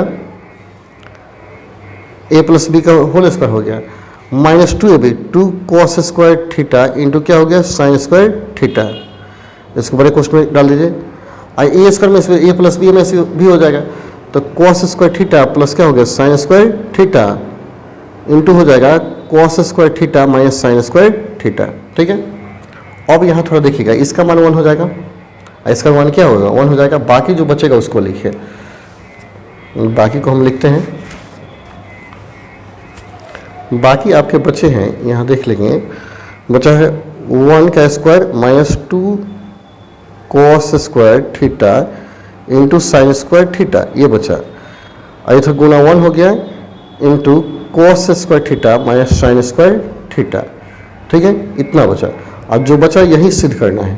ए प्लस बी का होल स्क्वायर हो गया minus 2ab, 2 cos square theta into क्या हो गया साइन स्क्वायर थीटा। इसको बड़े क्वेश्चन में डाल दीजिए, ए स्क्वायर में ए प्लस बी में से भी हो जाएगा। तो कॉस स्क्वायर थीटा प्लस क्या हो गया साइन स्क्वायर थीटा इंटू हो जाएगा cos square theta minus sine square theta. ठीक है, अब यहाँ थोड़ा देखिएगा, इसका मान 1 हो जाएगा, इसका मान क्या होगा 1 हो जाएगा। बाकी जो बचेगा उसको लिखिए, बाकी को हम लिखते हैं। बाकी आपके बचे हैं यहाँ देख लेंगे, बचा है 1 का square minus 2 cos square theta into sign square theta, ये बचा। और इधर गुना 1 हो गया into cos square theta minus sine square theta. ठीक है, इतना बचा। अब जो बचा यही सिद्ध करना है।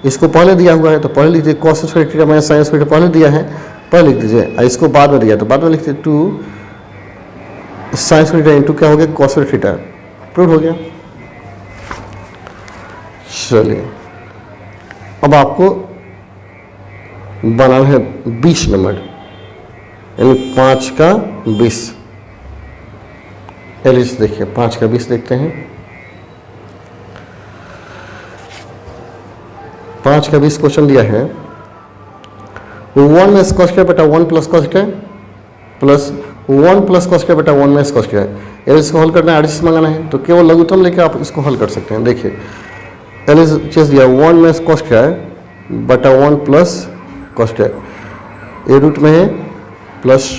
इसको पहले दिया हुआ है तो पहले लिख दीजिए cos square theta minus sine square theta, पहले दिया है पहले लिख दीजिए। और इसको बाद में दिया तो बाद में लिख दीजिए 2 साइन स्क्वायर थीटा इंटू क्या हो गया कॉस स्क्वायर थीटा। प्रूव हो गया। चलिए अब आपको बनाना है 20 नंबर, यानी 5 का 20। एलिस देखिए 5 का 20 देखते हैं। 5 का 20 क्वेश्चन दिया है 1 में कॉस थीटा बटा 1 plus cos theta plus 1 plus cos square बटा 1 माइनस कॉस स्क्वायर। एल इसको हल करना है, आरएचएस मंगाना है, तो केवल लघुत्तम लेके आप इसको हल कर सकते हैं। देखिए एल एच दिया 1 माइनस कॉस स्क्वायर बटा 1 प्लस कॉस स्क्वायर, ए रूट में है, प्लस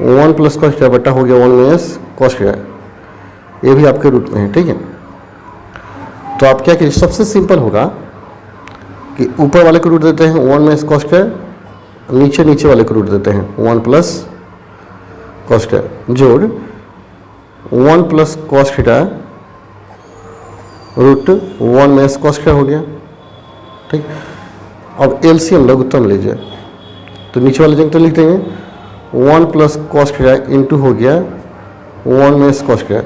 1 प्लस कॉस स्क्वायर बटा हो गया 1 माइनस कॉस स्क्वायर, ये भी आपके रूट में है। ठीक है, तो आप क्या करिए, सबसे सिंपल होगा कि ऊपर वाले को रूट देते हैं 1 माइनस कॉस स्क्वायर, नीचे वाले को रूट देते हैं 1 प्लस कॉस स्क्वायर, जोड़ 1 plus cos theta root 1 minus cos square हो गया। ठीक, अब एलसीएम लघुत्तम लीजिए, तो नीचे वाले जगह तो लिख देंगे 1 प्लस कॉस थीटा इंटू हो गया 1 माइनस कॉस स्क्वायर,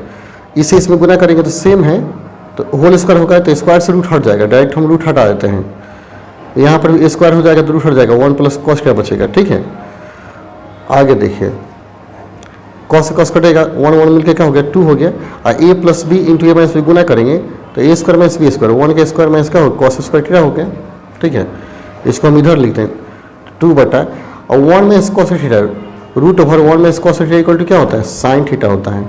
इसे इसमें गुना करेंगे तो सेम है, तो होल स्क्वायर होगा तो स्क्वायर से रूट हट जाएगा, डायरेक्ट हम रूट हटा देते हैं, यहाँ पर भी स्क्वायर हो जाएगा तो रूट हट जाएगा, 1 प्लस कॉस स्क्वायर बचेगा। ठीक है, आगे देखिए कॉस से कॉस कटेगा, 1 1 मिलकर क्या हो गया 2 हो गया, और ए प्लस बी इंटू ए माइनस बी गुना करेंगे तो A square minus B square, 1 के स्क्वायर माइनस का हो कॉस स्क्वायर थीटा हो गया। ठीक है, इसको हम इधर लिखते हैं 2 बटा, और 1 minus cos theta root over 1 minus cos theta equal to क्या होता है, साइन थीटा होता है,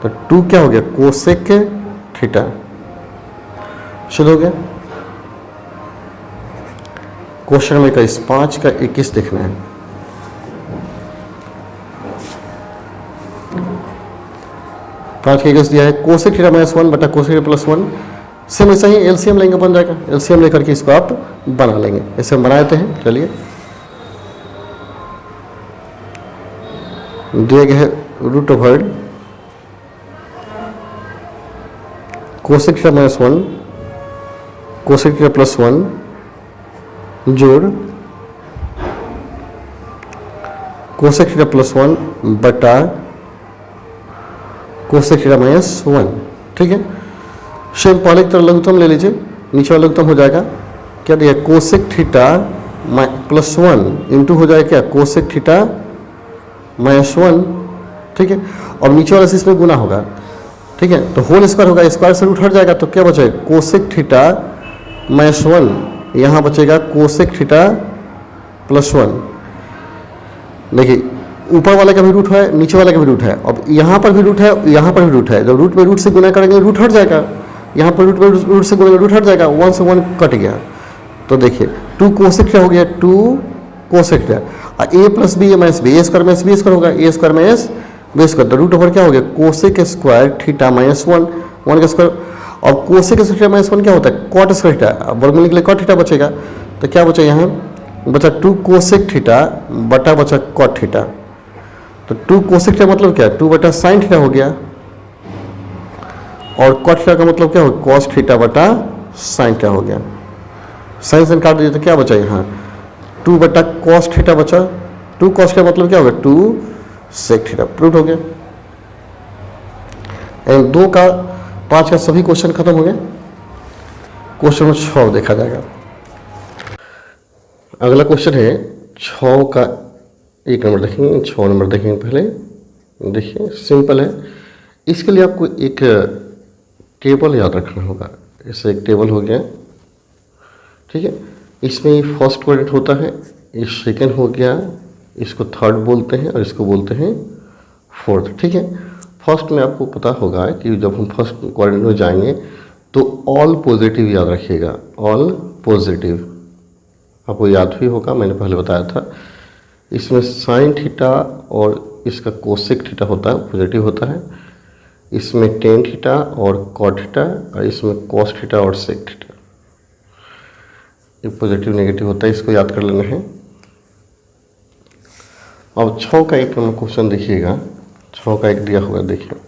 तो 2 क्या हो गया कोसेक थीटा, शुद्ध हो गया। क्वेश्चन में 5 का 21 देखना है। पाँच का 21 दिया है, कोसेक थीटा माइनस 1 बटा कोसेक थीटा प्लस 1, सेम ऐसा ही एलसीएम लेंगे बन जाएगा, एलसीएम लेकर के इसको आप बना लेंगे, ऐसे हम बना देते हैं। चलिए दिया गया है root over cosec theta minus 1 cosec theta plus 1 जोड़ कोसेक थीटा प्लस 1 बटा कोसेक थीटा माइनस 1। ठीक है, सेम पहले की तरह लघुत्तम ले लीजिए, नीचे वाला लघुत्तम हो जाएगा, क्या दिया कोसेक थीटा प्लस 1 इंटू हो जाएगा क्या कोसेक थीटा माइनस 1। ठीक है, और नीचे वाला से इसमें गुना होगा। ठीक है, तो होल स्क्वायर होगा, स्क्वायर से रूट हट जाएगा तो क्या बचेगा कोसेक थीटा माइनस 1, यहाँ बचेगा कोसेक थीटा प्लस 1। देखिए ऊपर वाले का भी रूट है, नीचे वाले का भी रूट है, अब यहाँ पर भी रूट है, यहाँ पर भी रूट है, जब रूट में रूट से गुना करेंगे रूट हट जाएगा, यहाँ पर रूट में रूट से गुना रूट हट जाएगा, 1 से 1 कट गया, तो देखिए 2 कोसेक थीटा हो गया 2 कोसेक थीटा, और ए plus B minus B, A square minus B square होगा, ए स्क्वायर माइनस बी स्क्वायर, तो रूट ओवर क्या हो गया कोसेक स्क्वायर थीटा माइनस 1, 1 का स्क्वायर, और कोसेक स्क्वायर माइनस 1 क्या होता है कॉट स्क्वायर थीटा, वर्गमूल के लिए कॉट थीटा बचेगा, तो क्या बचा यहाँ बचा 2 कोसेक थीटा बटा बचा कॉट थीटा, तो 2 कोसेक थीटा मतलब क्या 2 बटा साइन थीटा हो गया, और कॉट थीटा का मतलब क्या हो कॉस थीटा बटा साइन थीटा हो गया, साइन से काट दीजिए तो क्या बचा यहाँ 2 बटा कॉस थीटा बचा, 2 कॉस थीटा मतलब क्या हो गया 2 सेक थीटा, प्रूव हो गया। एंड 2 का 5 का सभी क्वेश्चन खत्म हो गए, क्वेश्चन नंबर 6 देखा जाएगा। अगला क्वेश्चन है 6 का 1 नंबर देखेंगे, 6 नंबर देखेंगे पहले। देखिए सिंपल है, इसके लिए आपको एक टेबल याद रखना होगा, इससे एक टेबल हो गया। ठीक है, इसमें फर्स्ट क्वाड्रेंट होता है, ये सेकंड हो गया, इसको थर्ड बोलते हैं और इसको बोलते हैं फोर्थ। ठीक है, फर्स्ट में आपको पता होगा कि जब हम फर्स्ट क्वाड्रेंट में जाएंगे तो ऑल पॉजिटिव याद रखिएगा, ऑल पॉजिटिव आपको याद भी होगा, मैंने पहले बताया था। इसमें साइन थीटा और इसका कोसेक थीटा होता है, पॉजिटिव होता है। इसमें टेन थीटा और कॉट थीटा, और इसमें कॉस थीटा और सेक थीटा, ये पॉजिटिव नेगेटिव होता है, इसको याद कर लेना है। अब 6 का 1 नंबर क्वेश्चन देखिएगा, 6 का 1 दिया हुआ देखिए,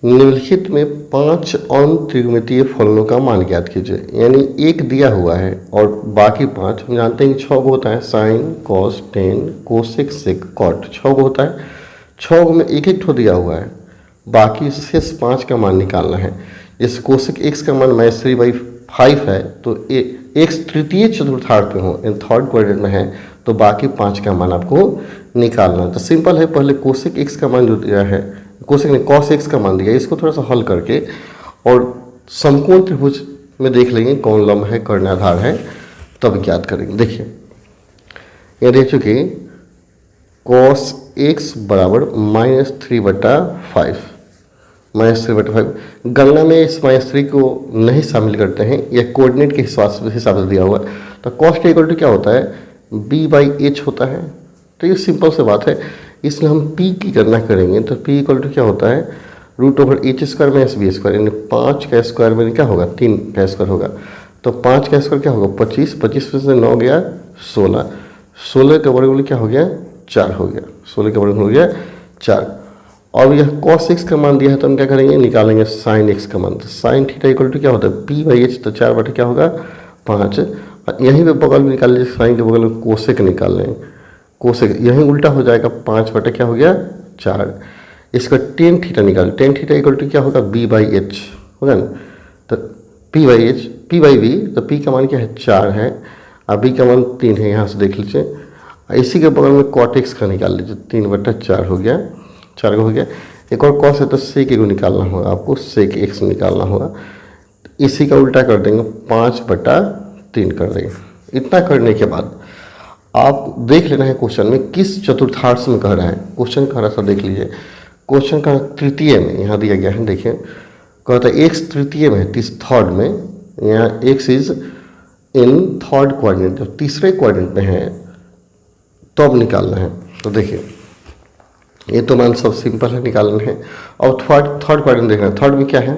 निम्नलिखित में 5 अंक त्रिकोणमितीय फलनों का मान ज्ञात कीजिए। यानी एक दिया हुआ है और बाकी 5 हम जानते हैं कि 6 होता है, sine cos tan cosec sec cot 6 होता है, 6 में एक एक ठो दिया हुआ है, बाकी शेष 5 का मान निकालना है। इस कोसेक एक्स का मान -3/5 है, तो एक्स तृतीय चतुर्थांश में हो, इन थर्ड क्वाड्रेंट में है, तो बाकी 5 का मान आपको निकालना है। तो सिंपल है, पहले कोसेक एक्स का मान जो दिया है, कोसेक ने कॉस एक्स का मान दिया, इसको थोड़ा सा हल करके और समकोण त्रिभुज में देख लेंगे कौन लंब है, कर्ण आधार है, तब ज्ञात करेंगे। देखिए ये देख चुके कॉस एक्स बराबर -3/5। -3/5 गणना में इस -3 को नहीं शामिल करते हैं, यह कोऑर्डिनेट के हिसाब से दिया हुआ है। तो कॉस टी इक्वल टू क्या होता है, b/h होता है। तो ये सिंपल से बात है, इसलिए हम p की गणना करेंगे तो p इक्वल टू क्या होता है, √h² - b², यानी 5 का स्क्वायर में क्या होगा, 3 का स्क्वायर होगा। तो 5 का स्क्वायर क्या होगा, 25, 25 में से 9 गया 16, 16 का वर्गमूल क्या हो गया, 4 हो गया, 16 का वर्गमूल हो गया 4। और यह cos x का मान दिया है तो हम क्या करेंगे, निकालेंगे sin x का मान। तो sin थीटा इक्वल टू क्या होता है, p/h, तो 4 बटे क्या होगा 5। यहीं पे बगल में निकाल लीजिए, साइन के बगल में कोसेक निकाल लें, कोसेक यहीं उल्टा हो जाएगा, 5 बटे क्या हो गया 4। इसका टेन थीटा निकाल, टेन थीटा इक्वल टू क्या होगा, b/h होगा ना। तो p/h, p/b, तो p का मान क्या है 4 है और b का मान 3 है, यहाँ से देख लीजिए। इसी के बगल में cot x का निकाल लीजिए, 3/4 हो गया, 4 का हो गया। एक और कॉस है तो सेक को निकालना होगा आपको, सेक x निकालना होगा। इसी का उल्टा कर देंगे, 5/3 कर देंगे। इतना करने के बाद आप देख लेना है क्वेश्चन में किस चतुर्थांश में कह रहा है। क्वेश्चन कह रहा था, देख लीजिए, क्वेश्चन का तृतीय में यहाँ दिया गया है, देखिए कहता है एक्स तृतीय में है, थर्ड में, यहाँ x is in third quadrant, जब तीसरे क्वाड्रेंट में है तो अब निकालना है। तो देखिए ये तो मान सब सिंपल है, निकालना है। और थर्ड क्वाड्रेंट देखना है, थर्ड में क्या है,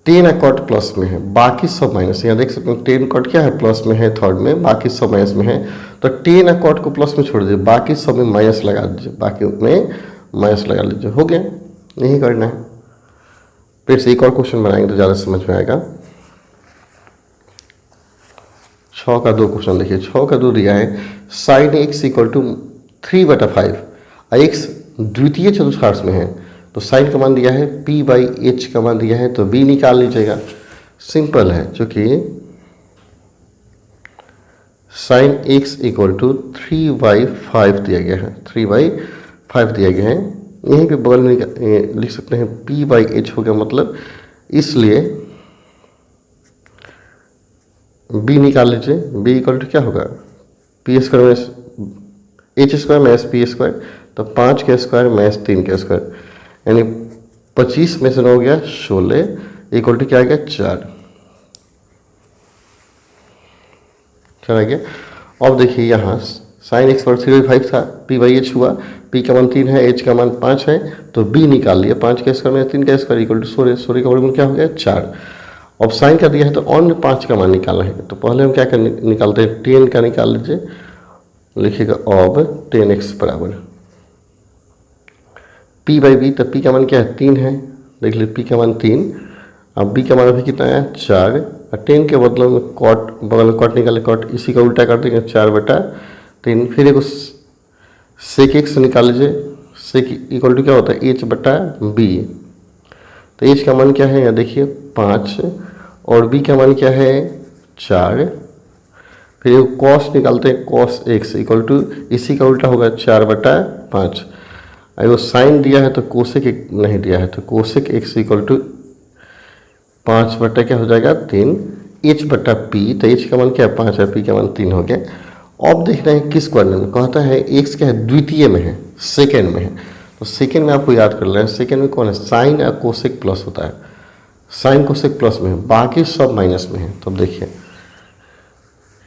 10 कॉट प्लस में है, बाकी सब माइनस। यहाँ देख सकते हैं 10 कॉट क्या है, प्लस में है थर्ड में, बाकी सब माइनस में है। तो 10 कॉट को प्लस में छोड़ दीजिए, बाकी सब में माइनस लगा दीजिए, बाकी में माइनस लगा लीजिए, हो गया। यही करना है। फिर से एक और क्वेश्चन बनाएंगे तो ज़्यादा समझ में आएगा। 6 का 2 क्वेश्चन देखिए, 6 का 2 दिया है, sine x equal to 3/5, x द्वितीय चतुर्थांश में है तो साइन का मान दिया है, p/h का मान दिया है, तो b निकाल लीजिएगा। सिंपल है, क्योंकि साइन x इक्वल टू 3/5 दिया गया है, 3/5 दिया गया है। यहीं पे बगल में लिख सकते हैं p/h हो गया, मतलब इसलिए b निकाल लीजिए। b इक्वल टू क्या होगा, p² h² - p², तो 5 का स्क्वायर - 3 का स्क्वायर, यानी 25 में से 9 गया 16, इक्वल टू क्या आ गया 4। चला गया। अब देखिए यहाँ साइन x पर 3/5 था, p/h हुआ, p का मान 3 है, h का मान 5 है, तो b निकाल लिया। 5 का स्क्वायर में 3 का स्क्वायर इक्वल टू 16, 16 का वर्गमूल क्या हो गया 4। अब साइन का दिया है तो अन्य 5 का मान निकालना है। तो पहले हम क्या निकालते हैं, 10 का निकाल लीजिए, लिखिएगा अब 10x बराबर p/b, तो p का मान क्या है 3 है, देख लीजिए p का मान 3, अब b का मान अभी कितना है 4, और 10 के बदले में कॉट, बगल में कॉट निकाले, कॉट इसी का उल्टा कर देंगे 4/3। फिर एक सेक x निकाल लीजिए, सेक इक्वल टू क्या होता है h/b, तो h का मान क्या है, यहाँ देखिए 5, और b का मान क्या है 4। फिर एक कॉस निकालते हैं, कॉस x इक्वल टू इसी का उल्टा होगा 4/5। अगर साइन दिया है तो कोसेक नहीं दिया है, तो कोसेक x इक्वल टू 5 बटा क्या हो जाएगा 3 h/p, तो h का मान क्या है 5 है, p का मान 3 हो गया। अब देख रहे हैं किस क्वाड्रेंट में, कहता है x क्या है द्वितीय में है, सेकेंड में है। तो सेकेंड में आपको याद कर लेना है, सेकेंड में कौन है, साइन या कोसेक प्लस होता है, साइन कोसेक प्लस में है, बाकी सब माइनस में है। तो देखिए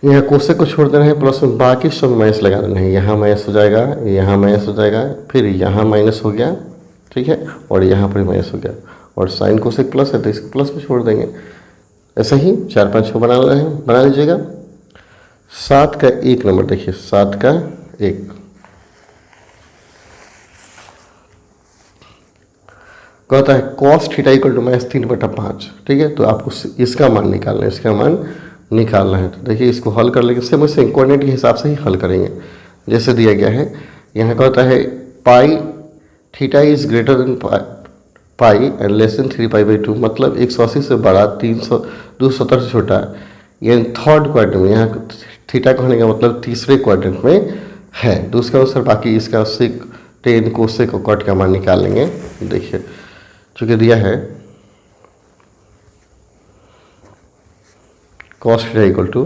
यहाँ कोसेक को छोड़ देना है, प्लस में बाकी सब माइनस लगा देना है, यहाँ माइनस हो जाएगा, यहाँ माइनस हो जाएगा, फिर यहाँ माइनस हो गया, ठीक है, और यहाँ पर माइनस हो गया, और साइन कोसेक प्लस है तो इसको प्लस में छोड़ देंगे। ऐसा ही 4 5 6 बना लीजिएगा। 7 का 1 नंबर देखिए, 7 का 1 कहता है कॉस थीटा इक्वल टू -3/5, ठीक है। तो आपको इसका मान निकालना है, इसका मान निकालना है। तो देखिए इसको हल कर लेंगे, सेम वैसे कोऑर्डिनेट के हिसाब से ही हल करेंगे जैसे दिया गया है। यहाँ कहता है pi theta is greater than pi and less than 3π/2, मतलब 180 से बड़ा 270 से छोटा, यानी थर्ड क्वाड्रेंट में। यहाँ थीटा कहने का मतलब तीसरे क्वाड्रेंट में है। तो उसके अनुसार बाकी इसका सेक, टेन, कोसेक और कॉट का मान निकाल लेंगे। देखिए चूँकि दिया है कॉस थीटा इक्वल टू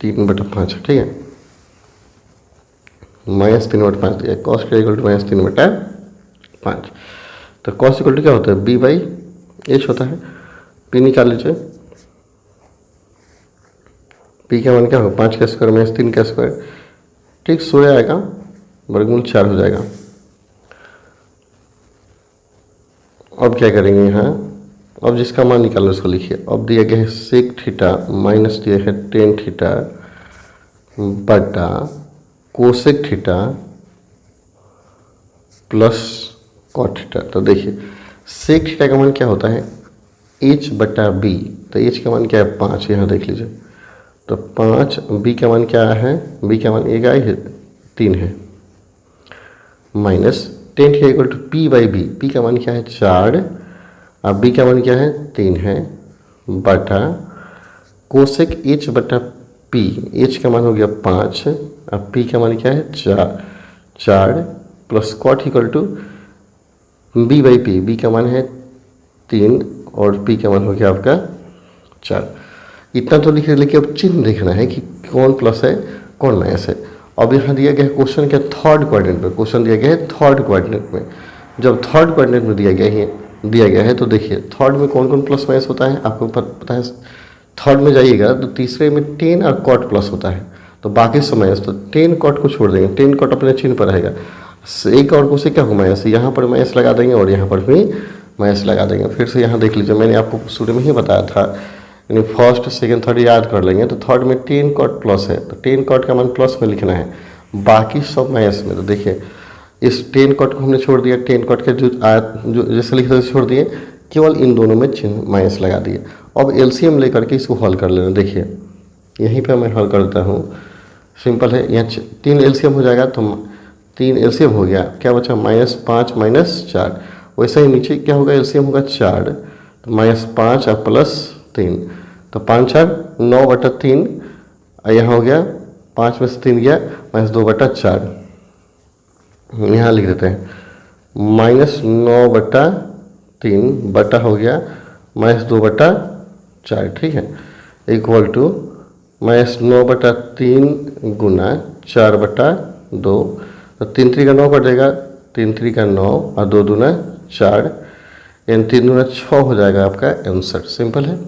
3/5, ठीक है। -3/5 दिया, कॉस थीटा इक्वल टू -3/5। तो कॉस इक्वल टू क्या होता है, b/h होता है। p निकाल लीजिए, p का मान क्या होगा, 5 का स्क्वायर -3 का स्क्वायर, ठीक 16 आएगा, वर्गमूल 4 हो जाएगा। अब क्या करेंगे यहाँ, अब जिसका मान निकालो उसको लिखिए। अब दिया गया है सेक थीटा माइनस दिया है टेन थीटा बटा cosec theta plus cot theta. तो देखिए सेक थीटा का मान क्या होता है, h बटा बी। तो h का मान क्या है 5, यहाँ देख लीजिए। तो 5, b का मान क्या है, b का मान एक आई है 3 है, minus tan theta equal to p/b। p का मान क्या है 4, अब b का मान क्या है 3 है, बटा कोसेक h बटा p। h का मान हो गया 5, अब p का मान क्या है 4 plus cot equal to b/p। b का मान है 3 और p का मान हो गया आपका 4। इतना तो लिख लेकिन अब चिन्ह देखना है कि कौन प्लस है कौन माइनस है। अब यहाँ दिया गया है क्वेश्चन क्या, थर्ड क्वाड्रेंट में क्वेश्चन दिया गया है, थर्ड क्वाड्रेंट में। जब थर्ड क्वाड्रेंट में दिया गया है तो देखिए थर्ड में कौन कौन प्लस माइनस होता है आपको पता है। थर्ड में जाइएगा तो तीसरे में टेन और कॉट प्लस होता है, तो बाकी सब माइनस। तो टेन कॉट को छोड़ देंगे, टेन कॉट अपने चिन्ह पर रहेगा, एक और को से क्या हो माइनस, यहाँ पर माइनस लगा देंगे और यहाँ पर भी माइनस लगा देंगे। फिर से यहाँ देख लीजिए, मैंने आपको शुरू में ही बताया था, यानी फर्स्ट सेकेंड थर्ड याद कर लेंगे। तो थर्ड में टेन कॉट प्लस है, तो टेन कॉट का मान प्लस में लिखना है, बाकी सब माइनस में। तो देखिए इस टेन कॉट को हमने छोड़ दिया, टेन कॉट के जो जैसे लिखे थे छोड़ दिए, केवल इन दोनों में चिन्ह माइनस लगा दिए। अब एलसीएम लेकर के इसको हल कर लेना। देखिए यहीं पे मैं हल करता हूँ, सिंपल है। यहाँ 3 एलसीएम हो जाएगा, तो 3 एलसीएम हो गया, क्या बचा -5 -4। वैसे ही नीचे क्या होगा, एलसीएम होगा 4, तो -5 और +3, तो 5 4 9/3। यहाँ हो गया 5 में से 3 गया, -2/4। यहाँ लिख देते हैं -9/3 बटा हो गया -2/4, ठीक है, इक्वल टू -9/3 गुना 4/2। तो 3 3 का 9 कर देगा, 3 3 का 9 और 2 दूना 4, यानी 3 दूना 6 हो जाएगा आपका आंसर। सिंपल है,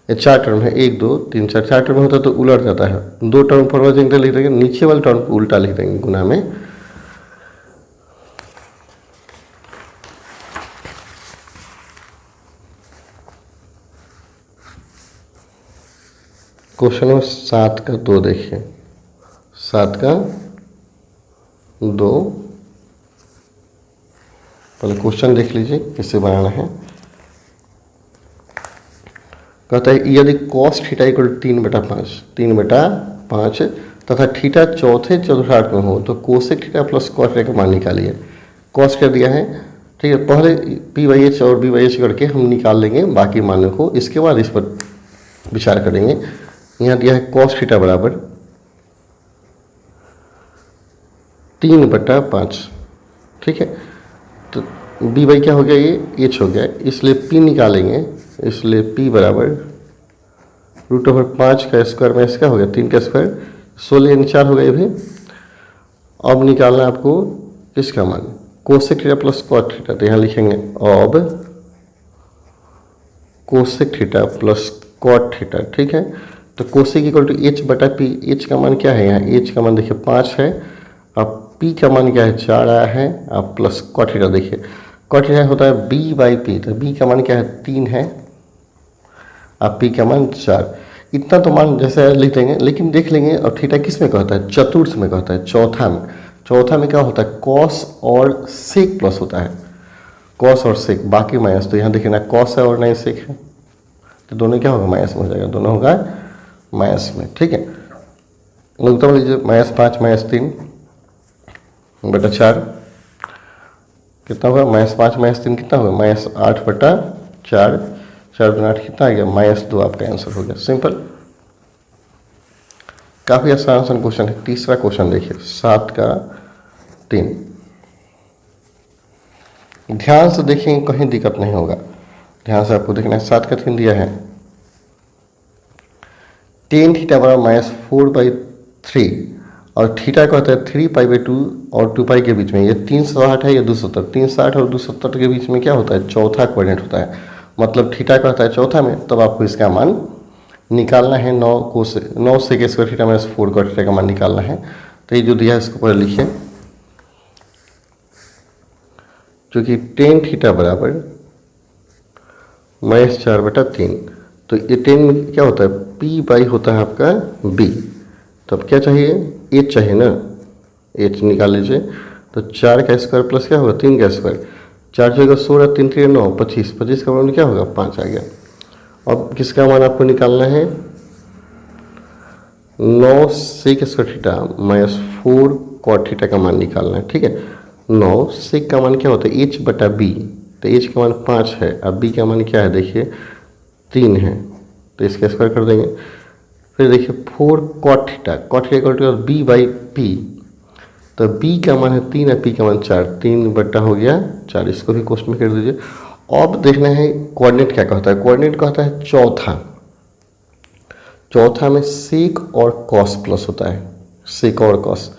ये 4 टर्म है, 1 2 3 4, 4 टर्म होता है तो उलट जाता है। 2 टर्म फॉरवर्ड इंटर लिख देंगे, नीचे वाले टर्म को उल्टा लिख देंगे गुना में। क्वेश्चन नंबर 7 का 2 देखिए, 7 का 2, पहले क्वेश्चन देख लीजिए कैसे बनाना है। कहता है यदि cos थीटा इक्वल 3/5 तथा थीटा चौथे चतुर्थांश में हो तो cosec theta plus cos theta का मान निकालिए। कॉस क्या दिया है, ठीक है, पहले p/h और b/h करके हम निकाल लेंगे बाकी मानों को, इसके बाद इस पर विचार करेंगे। यहाँ दिया है cos थीटा बराबर 3/5, ठीक है। तो b/, क्या हो गया, ये h हो गया, इसलिए p निकालेंगे, इसलिए p बराबर √5 का स्क्वायर में इसका हो गया 3 का स्क्वायर, 16 4 हो गया ये भी। अब निकालना आपको किसका मान, cosec theta plus cot theta. तो यहाँ लिखेंगे अब cosec theta plus cot theta, ठीक है। तो cosec equal to h/p। h का मान क्या है, यहाँ h का मान देखिए 5 है, अब p का मान क्या है 4 आया है, अब प्लस कॉट थीटा। देखिए कॉट थीटा होता है b/p, तो b का मान क्या है 3 है, अब p का मान 4। इतना तो मान जैसे लिख देंगे, लेकिन देख लेंगे और थीटा किस में कहता है, चतुर्थ में कहता है, चौथा में। चौथा में क्या होता है, कॉस और सेक प्लस होता है, कॉस और सेक, बाकी माइनस। तो यहाँ देखिए ना कॉस है और नहीं सेक है, तो दोनों क्या होगा माइनस में हो जाएगा, दोनों होगा माइनस में, ठीक है। लघुत्तम लीजिए -5 -3/4 कितना होगा, -5 -3 कितना होगा, -8/4, 4 दूना 8 कितना आ गया, -2 आपका आंसर हो गया। सिंपल, काफ़ी आसान क्वेश्चन है। तीसरा क्वेश्चन देखिए 7 का 3, ध्यान से देखेंगे कहीं दिक्कत नहीं होगा, ध्यान से आपको देखना है। 7 का 3 दिया है tan थीटा बराबर -4/3 और थीटा का होता है 3π/2 और 2π के बीच में। ये 360 है, ये 270, 360 और 270 के बीच में क्या होता है, चौथा क्वाड्रेंट होता है, मतलब थीटा का होता है चौथा में। तब आपको इसका मान निकालना है 9 sec square theta minus 4 cot theta का मान निकालना है। तो ये जो दिया है इसको पहले लिखिए, क्योंकि tan थीटा बराबर -4/3। तो ये 10 में क्या होता है, p/, होता है आपका b। तो अब क्या चाहिए, h चाहिए ना, h निकाल लीजिए। तो 4 का स्क्वायर प्लस क्या होगा 3 का स्क्वायर, 4 जगह 16, 3 3 9, 25, 25 का मान क्या होगा 5 आ गया। अब किसका मान आपको निकालना है, 9 sec square theta minus 4 cot theta का मान निकालना है। ठीक है, 9 सेक का मान क्या होता है h/b, तो h का मान 5 है, अब b का मान क्या है देखिए 3 है, तो इसका स्क्वायर कर देंगे। फिर देखिए 4 cot theta, cot theta equal to b/p, तो b का मान है 3 है, p का मान 4, 3 हो गया 4, इसको भी क्वेश्चन में कर दीजिए। अब देखना है कोऑर्डिनेट क्या कहता है, कोऑर्डिनेट कहता है चौथा, चौथा में सेक और कॉस प्लस होता है, सेक और कॉस।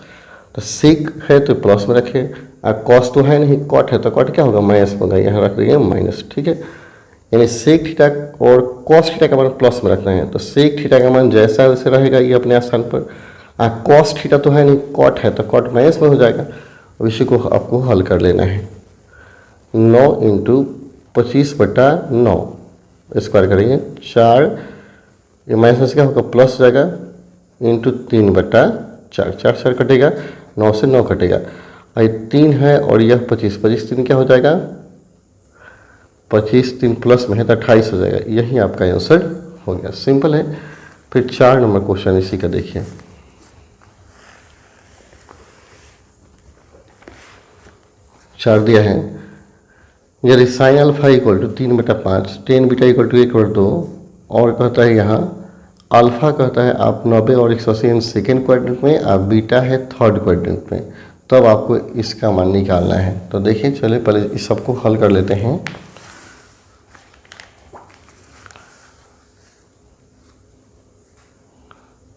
तो सेक है तो प्लस में रखें, और कॉस तो है नहीं, कॉट है तो कॉट क्या होगा माइनस में होगा, यहाँ रख देंगे माइनस। ठीक है, यानी सेक थीटा और कॉस थीटा का मान प्लस में रखना है, तो सेक थीटा का मान जैसा वैसे रहेगा ये अपने स्थान पर। कॉस थीटा तो है नहीं, कॉट है तो कॉट माइनस में हो जाएगा। अब इसी को आपको हल कर लेना है, 9 × 25/9 स्क्वायर करेंगे, 4 ये माइनस में से क्या होगा प्लस हो जाएगा, इंटू 3/4, 4 4 कटेगा, 9 से 9 कटेगा, और 3 है और यह 25, 25 3 क्या हो जाएगा 25, 3 प्लस में है तो 28 हो जाएगा। यही आपका आंसर हो गया, सिंपल है। फिर 4 नंबर क्वेश्चन इसी का देखिए, चार दिया है, यदि sine alpha equal to 3/5, tan beta equal to 1/2, और कहता है यहाँ अल्फा कहता है आप 90 और 180 सेकेंड क्वाड्रेंट में, आप बीटा है थर्ड क्वाड्रेंट में, तब आपको इसका मान निकालना है। तो देखिए चलिए पहले इस सबको हल कर लेते हैं।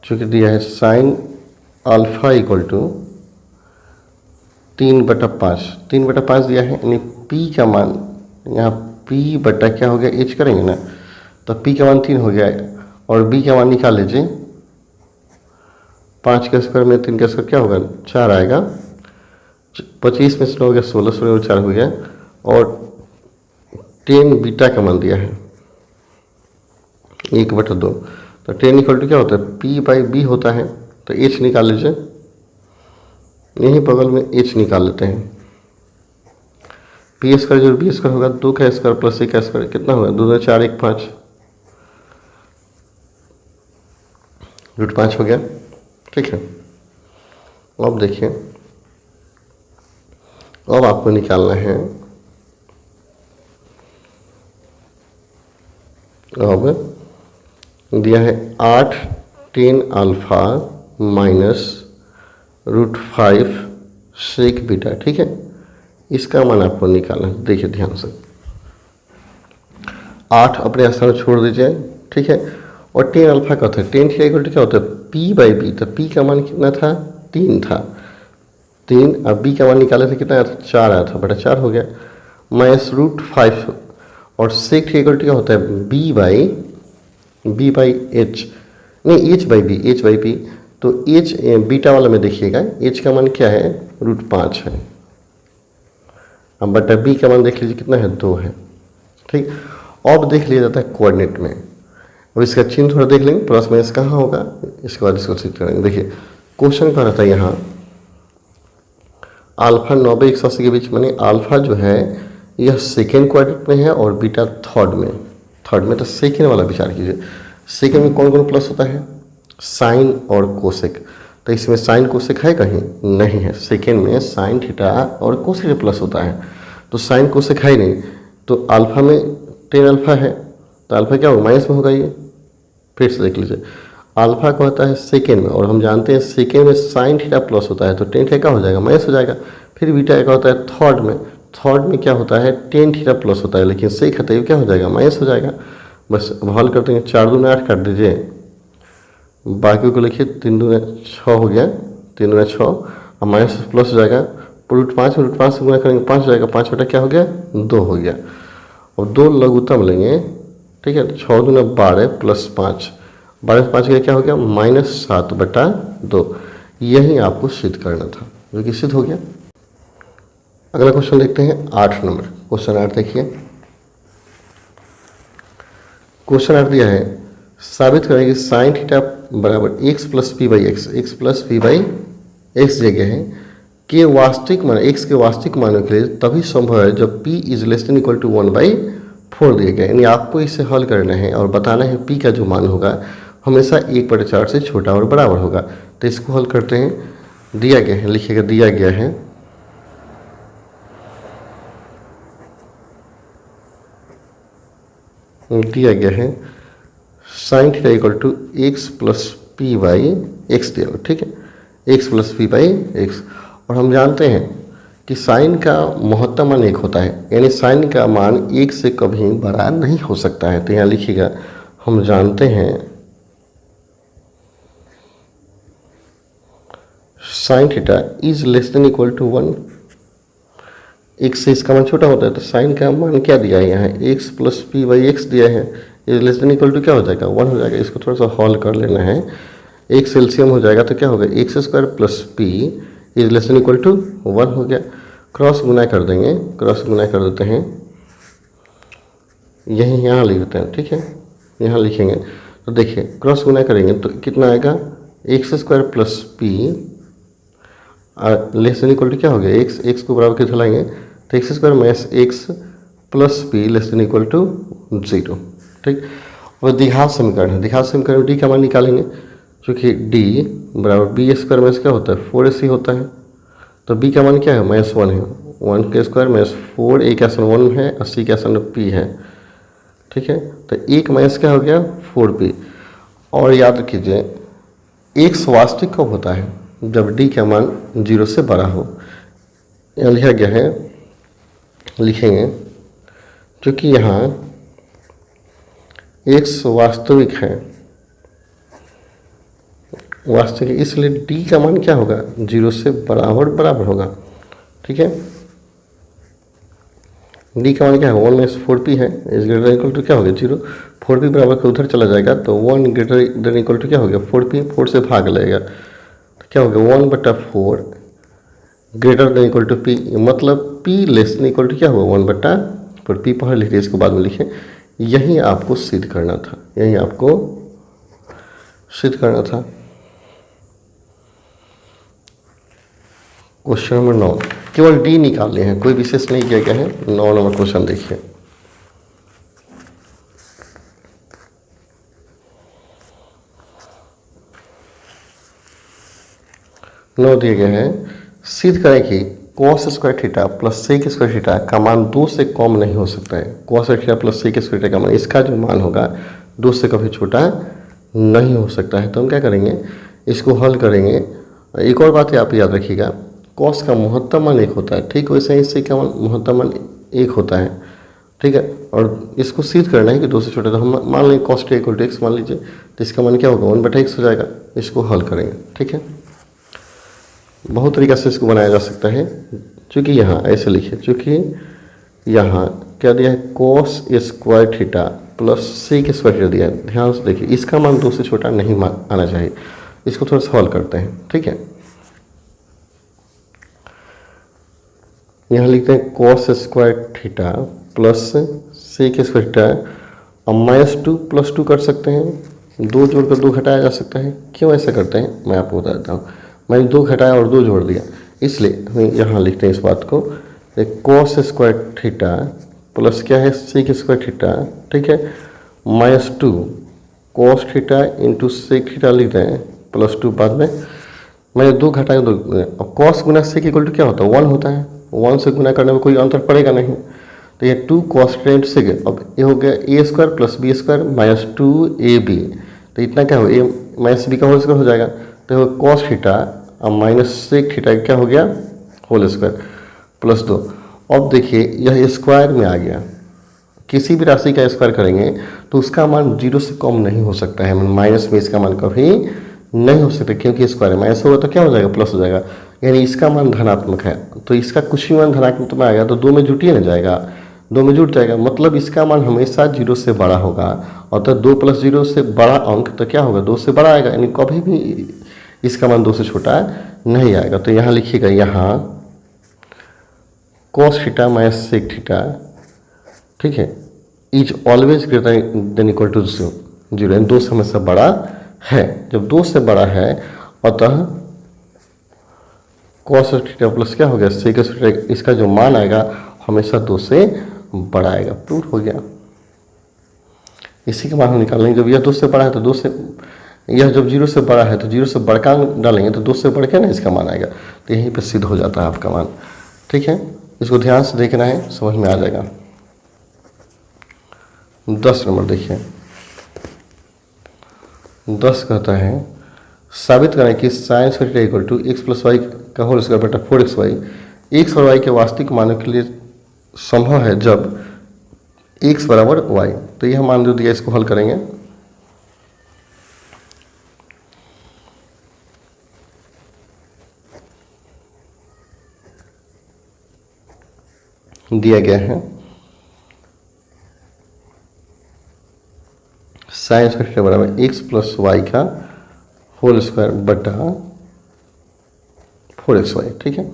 चूँकि दिया है साइन अल्फा इक्वल टू 3/5, 3/5 दिया है, यानी p का मान यहाँ p बटा क्या हो गया h करेंगे ना, तो p का मान 3 हो गया, और b का मान निकाल लीजिए, 5 का स्क्वायर में 3 का स्क्वायर क्या होगा 4 आएगा, 25 में से हो गया 16, 16 और 4 हो गया, और 10 बीटा का मान दिया है 1/2, तो 10 इक्वल टू क्या होता है p/b होता है, तो h निकाल लीजिए, यहीं बगल में h निकाल लेते हैं, p स्क्वायर जो b स्क्वायर होगा 2 का स्क्वायर प्लस 1 का स्क्वायर कितना होगा 2 2 4 1 5, √5 हो गया। ठीक है, अब देखिए, अब आपको निकालना है, अब दिया है 8 10 अल्फा माइनस √5 सेक बीटा। ठीक है, इसका मान आपको निकालना है। देखिए ध्यान से, 8 अपने स्थान छोड़ दीजिए। ठीक है, और 10 अल्फा का होता है, 10 थीटा इक्वल टू क्या होता है p/b, तो p का मान कितना था 3 था, 3, अब b का मान निकाले थे कितना आया था 4 आया था, बटा 4 हो गया, माइनस √5, और सेक थीटा इक्वल टू क्या होता है b/h, नहीं h/b, तो h बीटा वाला में देखिएगा h का मान क्या है √5 है, अब बटा b का मान देख लीजिए कितना है 2 है। ठीक, अब देख लिया जाता है कोऑर्डिनेट में, अब इसका चिन्ह थोड़ा देख लेंगे, प्लस माइनस कहाँ होगा, इसके बाद इसको सीख करेंगे। देखिए क्वेश्चन कह रहा था यहाँ अल्फा 90 180 के बीच, माने अल्फा जो है यह सेकेंड क्वाड्रेंट में है और बीटा थर्ड में, तो सेकेंड वाला विचार कीजिए। सेकेंड में कौन कौन प्लस होता है साइन और कोसेक, तो इसमें साइन कोसेक है कहीं नहीं है, सेकेंड में साइन थीटा और कोसेक प्लस होता है, तो साइन कोसेक है ही नहीं, तो अल्फा में 10 अल्फा है, तो अल्फा क्या होगा माइनस में होगा, ये फिर से देख लीजिए, अल्फा का होता है सेकेंड में, और हम जानते हैं सेकेंड में साइन थीटा प्लस होता है, तो 10 थीटा क्या हो जाएगा माइनस हो जाएगा। फिर बीटा का होता है थर्ड में क्या होता है 10 थीटा प्लस होता है, लेकिन सेक है तो क्या हो जाएगा माइनस हो जाएगा। बस अब हल करते हैं, 4 दूनी 8 काट दीजिए, बाकी को लिखिए, 3 दूनी 6 हो गया, 3 दूना 6 और माइनस प्लस हो जाएगा, √5 √5 से गुना करेंगे 5 हो जाएगा, 5 बटा क्या हो गया 2 हो गया। और 2 लघुत्तम लेंगे, ठीक है, 6 दूना 12 प्लस 5, 12 से 5 गया क्या हो गया -7/2। यही आपको सिद्ध करना था, जो कि सिद्ध हो गया। अगला क्वेश्चन देखते हैं 8 नंबर। क्वेश्चन 8 देखिए, क्वेश्चन 8 दिया है साबित करें कि साइन थीटा बराबर x plus p by x, x plus p by x जगह है के वास्तविक मान, x के वास्तविक मानों के लिए तभी संभव है जब p is less than equal to 1/4 दिया गया। यानी आपको इसे हल करना है और बताना है p का जो मान होगा हमेशा 1/4 से छोटा और बराबर होगा। तो इसको हल करते हैं, दिया गया है, लिखिएगा दिया गया है sine theta equal to x plus p by x दिया हुआ, ठीक है, x plus p by x. और हम जानते हैं कि साइन का महत्तम मान 1 होता है, यानी साइन का मान 1 से कभी बड़ा नहीं हो सकता है। तो यहाँ लिखिएगा हम जानते हैं sine theta is less than equal to 1, x से इसका मान छोटा होता है। तो साइन का मान क्या दिया है यहाँ, x plus p by x दिया है, is less than equal to क्या हो जाएगा 1 हो जाएगा। इसको थोड़ा सा हॉल कर लेना है, एक्स एलसीएम हो जाएगा तो क्या होगा x square plus p is less than equal to 1 हो गया। क्रॉस गुना कर देंगे, क्रॉस गुना कर देते हैं, यही यहाँ लिख देते हैं, ठीक है, यहाँ लिखेंगे। तो देखिए क्रॉस गुना करेंगे तो कितना आएगा x square plus p less than equal to क्या हो गया एक्स को बराबर कितना लाएंगे तो x square minus x plus p less than equal to 0, ठीक। और द्विघात समीकरण है, द्विघात समीकरण में डी का मान निकालेंगे, क्योंकि डी बराबर बी स्क्वायर माइनस क्या होता है 4ac होता है। तो बी का मान क्या है -1 है, 1 के स्क्वायर माइनस 4, ए का सन 1 है, 80 का सन p है, ठीक है। तो 1 माइनस क्या हो गया 4p। और याद रखिए एक्स वास्तविक कब होता है जब डी का मान 0 से बड़ा हो। यहाँ लिखा गया है, लिखेंगे क्योंकि यहाँ एक्स वास्तविक है, वास्तविक, इसलिए डी का मान क्या होगा 0 से बराबर होगा, ठीक है। डी का मान क्या है 1 माइनस 4p है, इज ग्रेटर इक्वल टू क्या हो गया 0, 4p बराबर के उधर चला जाएगा तो 1 ग्रेटर देन इक्वल टू क्या हो गया 4p, 4 से भाग लगेगा तो क्या हो गया 1/4 greater than equal to p, मतलब p less than equal to क्या होगा 1/4। p पढ़ लीजिए, इसको बाद में लिखें। यही आपको सिद्ध करना था, यही आपको सिद्ध करना था। क्वेश्चन नंबर 9, केवल डी निकालने हैं, कोई विशेष नहीं किया गया है। 9 नंबर क्वेश्चन देखिए, नौ दिया गया है, सिद्ध करें कि cos square theta plus sec square theta का मान 2 से कम नहीं हो सकता है। cos theta plus sec square theta का मान, इसका जो मान होगा 2 से कभी छोटा नहीं हो सकता है। तो हम क्या करेंगे, इसको हल करेंगे। एक और बात आप याद रखिएगा, cos का महत्तम मान 1 होता है, ठीक, वैसे ही सेक का महत्तम मान 1 होता है, ठीक है। और इसको सिद्ध करना है कि 2 से छोटा, तो हम मान लेंगे cos theta equal to x मान लीजिए, तो इसका मान क्या होगा 1/x हो जाएगा। इसको हल करेंगे, ठीक है। बहुत तरीका से इसको बनाया जा सकता है, चूँकि यहाँ ऐसे लिखिए, चूँकि यहाँ क्या दिया है cos square theta plus sec square theta दिया है। ध्यान से देखिए, इसका मान 2 से छोटा नहीं आना चाहिए। इसको थोड़ा सा हल करते हैं, ठीक है। यहाँ लिखते हैं cos square theta plus sec square theta और -2 + 2 कर सकते हैं, 2 जोड़कर 2 घटाया जा सकता है। क्यों ऐसा करते हैं मैं आपको बता देता हूँ। मैंने 2 घटाया और 2 जोड़ दिया, इसलिए हम यहाँ लिखते हैं इस बात को, cos स्क्वायर थीटा प्लस क्या है सेक स्क्वायर थीटा, ठीक है, -2 cos theta into sec theta लिखते हैं +2 बाद में। मैंने 2 घटाया 2, अब cos गुना सेक इक्वल टू क्या होता है 1 होता है, 1 से गुना करने में कोई अंतर पड़ेगा नहीं। तो ये 2 cos थीटा इंटू सेक, अब ये हो गया a square plus b square -2ab, तो इतना क्या हो a माइनस b का होल स्क्वायर हो जाएगा। तो cos थीटा और माइनस सेक थीटा क्या हो गया होल स्क्वायर +2। अब देखिए यह स्क्वायर में आ गया, किसी भी राशि का स्क्वायर करेंगे तो उसका मान 0 से कम नहीं हो सकता है, माइनस में इसका मान कभी नहीं हो सकता, क्योंकि स्क्वायर में ऐसा होगा तो क्या हो जाएगा, प्लस हो जाएगा, यानी इसका मान धनात्मक है, तो इसका कुछ भी मान धनात्मक में आएगा तो 2 में जुटिए ना जाएगा, 2 में जुट जाएगा, मतलब इसका मान हमेशा 0 से बड़ा होगा। और तो 2 + 0 से बड़ा अंक तो क्या होगा, 2 से बड़ा आएगा, यानी कभी भी इसका मान 2 से छोटा नहीं आएगा। तो यहाँ लिखिएगा, यहाँ cos theta minus sec theta, ठीक है, is always greater than equal to 0, यानी 2 से हमेशा बड़ा है। जब 2 से बड़ा है अतः cos थीटा प्लस क्या हो गया, sec थीटा, इसका जो मान आएगा हमेशा 2 से बड़ा आएगा। प्रूफ हो गया। इसी के बाद हम निकालेंगे, जब यह 2 से बड़ा है तो 2 से, यह जब 0 से बड़ा है तो 0 से बड़का डालेंगे तो 2 से बढ़ के ना इसका मान आएगा, तो यहीं पर सिद्ध हो जाता है आपका मान। ठीक है, इसको ध्यान से देखना है, समझ में आ जाएगा। 10 नंबर देखिए, 10 कहता है साबित करें कि sin theta equal to x + y का होल स्क्वायर बटा 4xy x और y के वास्तविक मानों के लिए संभव है जब x बराबर y। तो यह मान जो दिया इसको हल करेंगे। दिया गया है sin थीटा बराबर x + y का होल स्क्वायर बटा 4xy। ठीक है,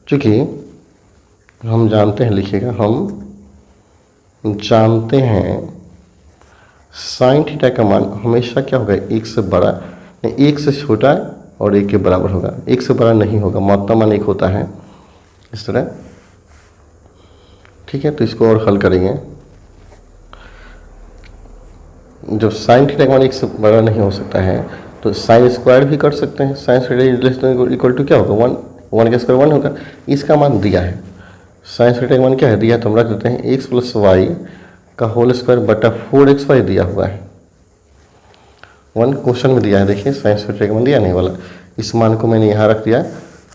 चूंकि हम जानते हैं, लिखिएगा, हम जानते हैं sin थीटा का मान हमेशा क्या होगा, 1 से बड़ा, 1 से छोटा और 1 के बराबर होगा, 1 से बड़ा नहीं होगा, महत्तम मान 1 होता है, इस तरह। ठीक है, तो इसको और हल करेंगे। जब sin थीटा का मान 1 से बड़ा नहीं हो सकता है तो sin स्क्वायर भी कर सकते हैं। sin थीटा इक्वल टू क्या होगा, 1 का स्क्वायर 1 होगा। इसका मान दिया है, sin थीटा का मान क्या है दिया, तो हम रख देते हैं x + y का होल स्क्वायर बटा 4xy दिया हुआ है। 1 क्वेश्चन में दिया है, देखिए sin थीटा का मान दिया नहीं वाला, इस मान को मैंने यहाँ रख दिया।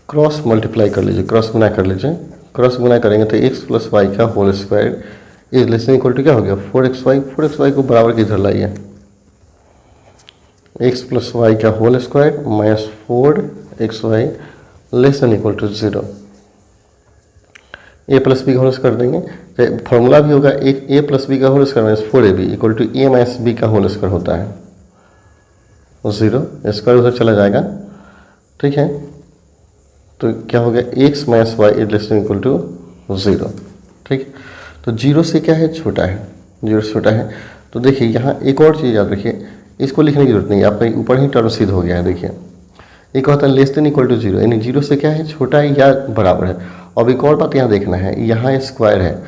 क्रॉस मल्टीप्लाई कर लीजिए, क्रॉस गुना कर लीजिए, क्रॉस गुना करेंगे तो x + y का whole square is less than equal to क्या हो गया, 4xy। 4xy को बराबर किधर लाइए, x + y का whole square minus 4xy less than equal to 0। a + b का होल स्क्वायर देंगे तो फॉर्मूला भी होगा, एक a + b का whole square minus 4ab equal to a - b का होल स्क्वायर होता है 0, स्क्वायर उधर चला जाएगा। ठीक है, तो क्या हो गया, x - y is less than equal to 0। ठीक, तो 0 से क्या है, छोटा है, 0 से छोटा है। तो देखिए यहाँ एक और चीज़ याद रखिए, इसको लिखने की जरूरत नहीं है, आपका ऊपर ही टर्म सिद्ध हो गया है। देखिए एक होता है लेस देन इक्वल टू 0, यानी 0 से क्या है, छोटा है या बराबर है। अब एक और बात यहाँ देखना है, यहाँ स्क्वायर है,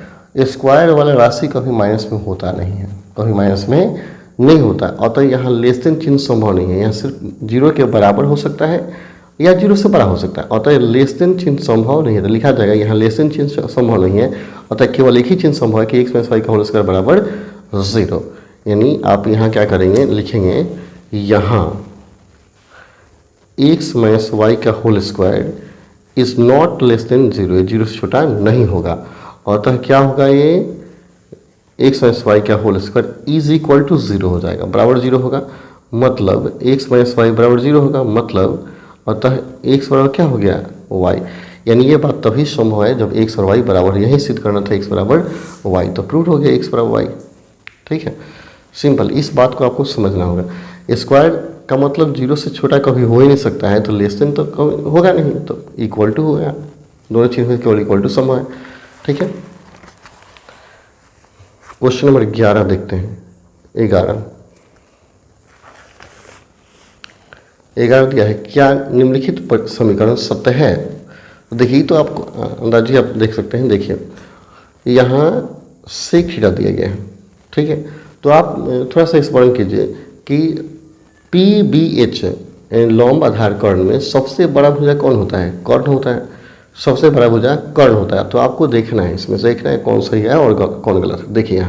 स्क्वायर वाला राशि कभी माइनस में होता नहीं है, कभी माइनस में नहीं होता, अतः यहाँ लेस देन चिन्ह संभव नहीं है, यहाँ सिर्फ 0 के बराबर हो सकता है या 0 से बड़ा हो सकता है, अतः लेस देन चिन्ह संभव नहीं है। तो लिखा जाएगा यहाँ लेस देन चिन्ह संभव नहीं है, अतः केवल एक ही चिन्ह संभव है कि x - y का होल स्क्वायर बराबर 0। यानी आप यहाँ क्या करेंगे, लिखेंगे यहाँ x - y का whole square is not less than 0, ये 0 से छोटा नहीं होगा, अतः क्या होगा, ये x - y का whole square is equal to 0 हो जाएगा, बराबर 0 होगा, मतलब x - y बराबर 0 होगा, मतलब अतः x बराबर क्या हो गया, y। यानी ये बात तभी संभव है जब x और y बराबर, यही सिद्ध करना था x बराबर y, तो प्रूव हो गया x बराबर y। ठीक है, सिंपल, इस बात को आपको समझना होगा। स्क्वायर का मतलब 0 से छोटा कभी हो ही नहीं सकता है, तो लेस देन तो कभी होगा नहीं, तो इक्वल टू हो गया, दोनों चीज़ में केवल इक्वल टू संभव है। ठीक है, क्वेश्चन नंबर 11 देखते हैं। 11 दिया है, क्या निम्नलिखित समीकरण सत्य है। तो देखिए, तो आपको अंदाजी आप देख सकते हैं। देखिए यहाँ सेक थीटा दिया गया है, ठीक है, तो आप थोड़ा सा स्मरण कीजिए कि PBH लंब आधार कर्ण में सबसे बड़ा भुजा कौन होता है, कर्ण होता है, सबसे बड़ा भुजा कर्ण होता है। तो आपको देखना है, इसमें से देखना है कौन सही है और कौन गलत है। देखिए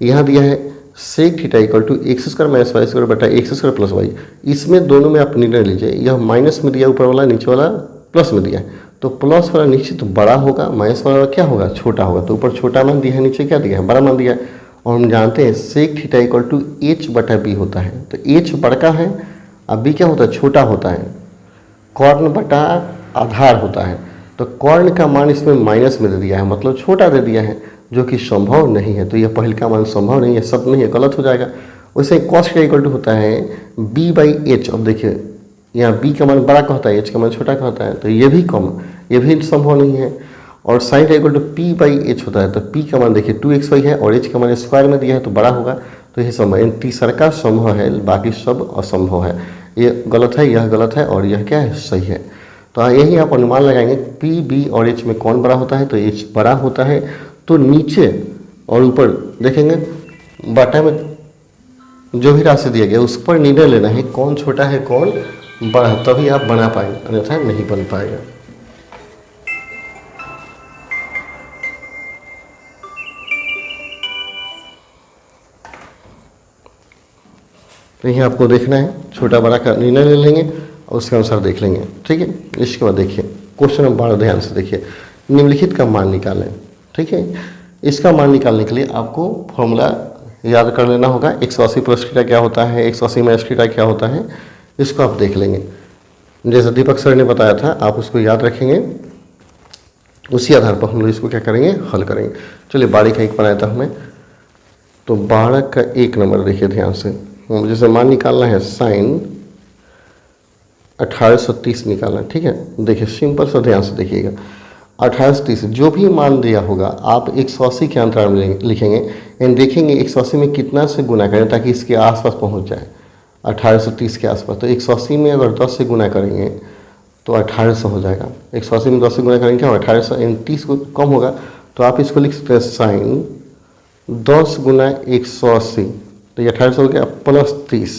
यहाँ दिया है sec theta equal to x² - y² बटा x² + y। इसमें दोनों में आप निर्णय लीजिए, यह माइनस में दिया ऊपर वाला, नीचे वाला प्लस में दिया है, तो प्लस वाला निश्चित बड़ा होगा, माइनस वाला क्या होगा, छोटा होगा। तो ऊपर छोटा मान दिया है, नीचे क्या दिया है, बड़ा मान दिया है। और हम जानते हैं sec theta equal to h/b होता है, तो h बड़का है अब बी क्या होता है, छोटा होता है, कॉर्न बटा आधार होता है, तो कॉर्न का मान इसमें माइनस में दे दिया है, मतलब छोटा दे दिया है, जो कि संभव नहीं है। तो यह पहले का मान संभव नहीं है, सत्य नहीं है, गलत हो जाएगा। वैसे कॉस का इक्वल टू होता है बी बाई एच। अब देखिए यहाँ बी का मान बड़ा का होता है, एच का मान छोटा का होता है, तो ये भी कम, ये भी संभव नहीं है। और साइन का equal to p by h होता है, तो पी का मान देखिए 2xy है और एच का मान स्क्वायर में दिया है तो बड़ा होगा, तो यह संभव है। तीसरा का संभव है, बाकी सब असंभव है। ये गलत है, यह गलत है और यह क्या है, सही है। तो यही आप अनुमान लगाएंगे पी बी और एच में कौन बड़ा होता है, तो एच बड़ा होता है। तो नीचे और ऊपर देखेंगे बटा में जो भी राशि दिया गया उस पर निर्णय लेना है कौन छोटा है कौन बड़ा है, तभी आप बना पाएंगे, अन्यथा नहीं बन पाएगा। तो यही आपको देखना है, छोटा बड़ा का निर्णय ले लेंगे और उसके अनुसार देख लेंगे, ठीक है। इसके बाद देखिए क्वेश्चन नंबर 12 ध्यान से देखिए, निम्नलिखित का मान निकालें, ठीक है। इसका मान निकालने के लिए आपको फॉर्मूला याद कर लेना होगा। 180 प्लस थीटा क्या होता है, 180 माइनस थीटा क्या होता है, इसको आप देख लेंगे। जैसे दीपक सर ने बताया था आप उसको याद रखेंगे, उसी आधार पर हम लोग इसको क्या करेंगे, हल करेंगे। चलिए 12 का एक बनाया था हमें, तो 12 का 1 नंबर देखिए ध्यान से, जैसे मान निकालना है साइन 1830 निकालना, ठीक है। देखिए सिंपल सा ध्यान से देखिएगा, 1830 जो भी मान दिया होगा आप 180 के अंतराल में लिखेंगे एंड देखेंगे 180 में कितना से गुना करें ताकि इसके आसपास पहुंच जाए 1830 के आसपास। तो 180 में अगर 10 से गुना करेंगे तो 1800 हो जाएगा। 180 में 10 से गुना करेंगे क्या होगा, 1800 एंड 30 को कम होगा, तो आप इसको लिख सकते हैं साइन 10 गुना 180, तो ये 1800 हो गया प्लस 30।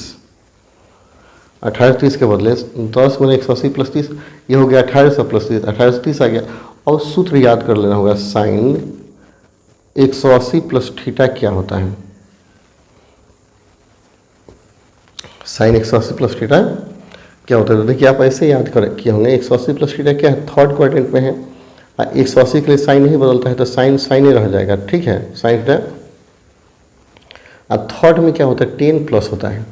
1830 के बदले 10 गुना 180 प्लस 30, ये हो गया 1800 प्लस 30, 1830 आ गया। और सूत्र याद कर लेना होगा, साइन 180 प्लस थीटा क्या होता है, साइन 180 प्लस थीटा क्या होता है। तो देखिए आप ऐसे याद कर किए होंगे, 180 प्लस थीटा क्या है, थर्ड क्वाड्रेंट में है। 180 के लिए साइन नहीं बदलता है तो साइन साइन ही रह जाएगा, ठीक है, साइन थीटा। अब थर्ड में क्या होता है, 10 प्लस होता है,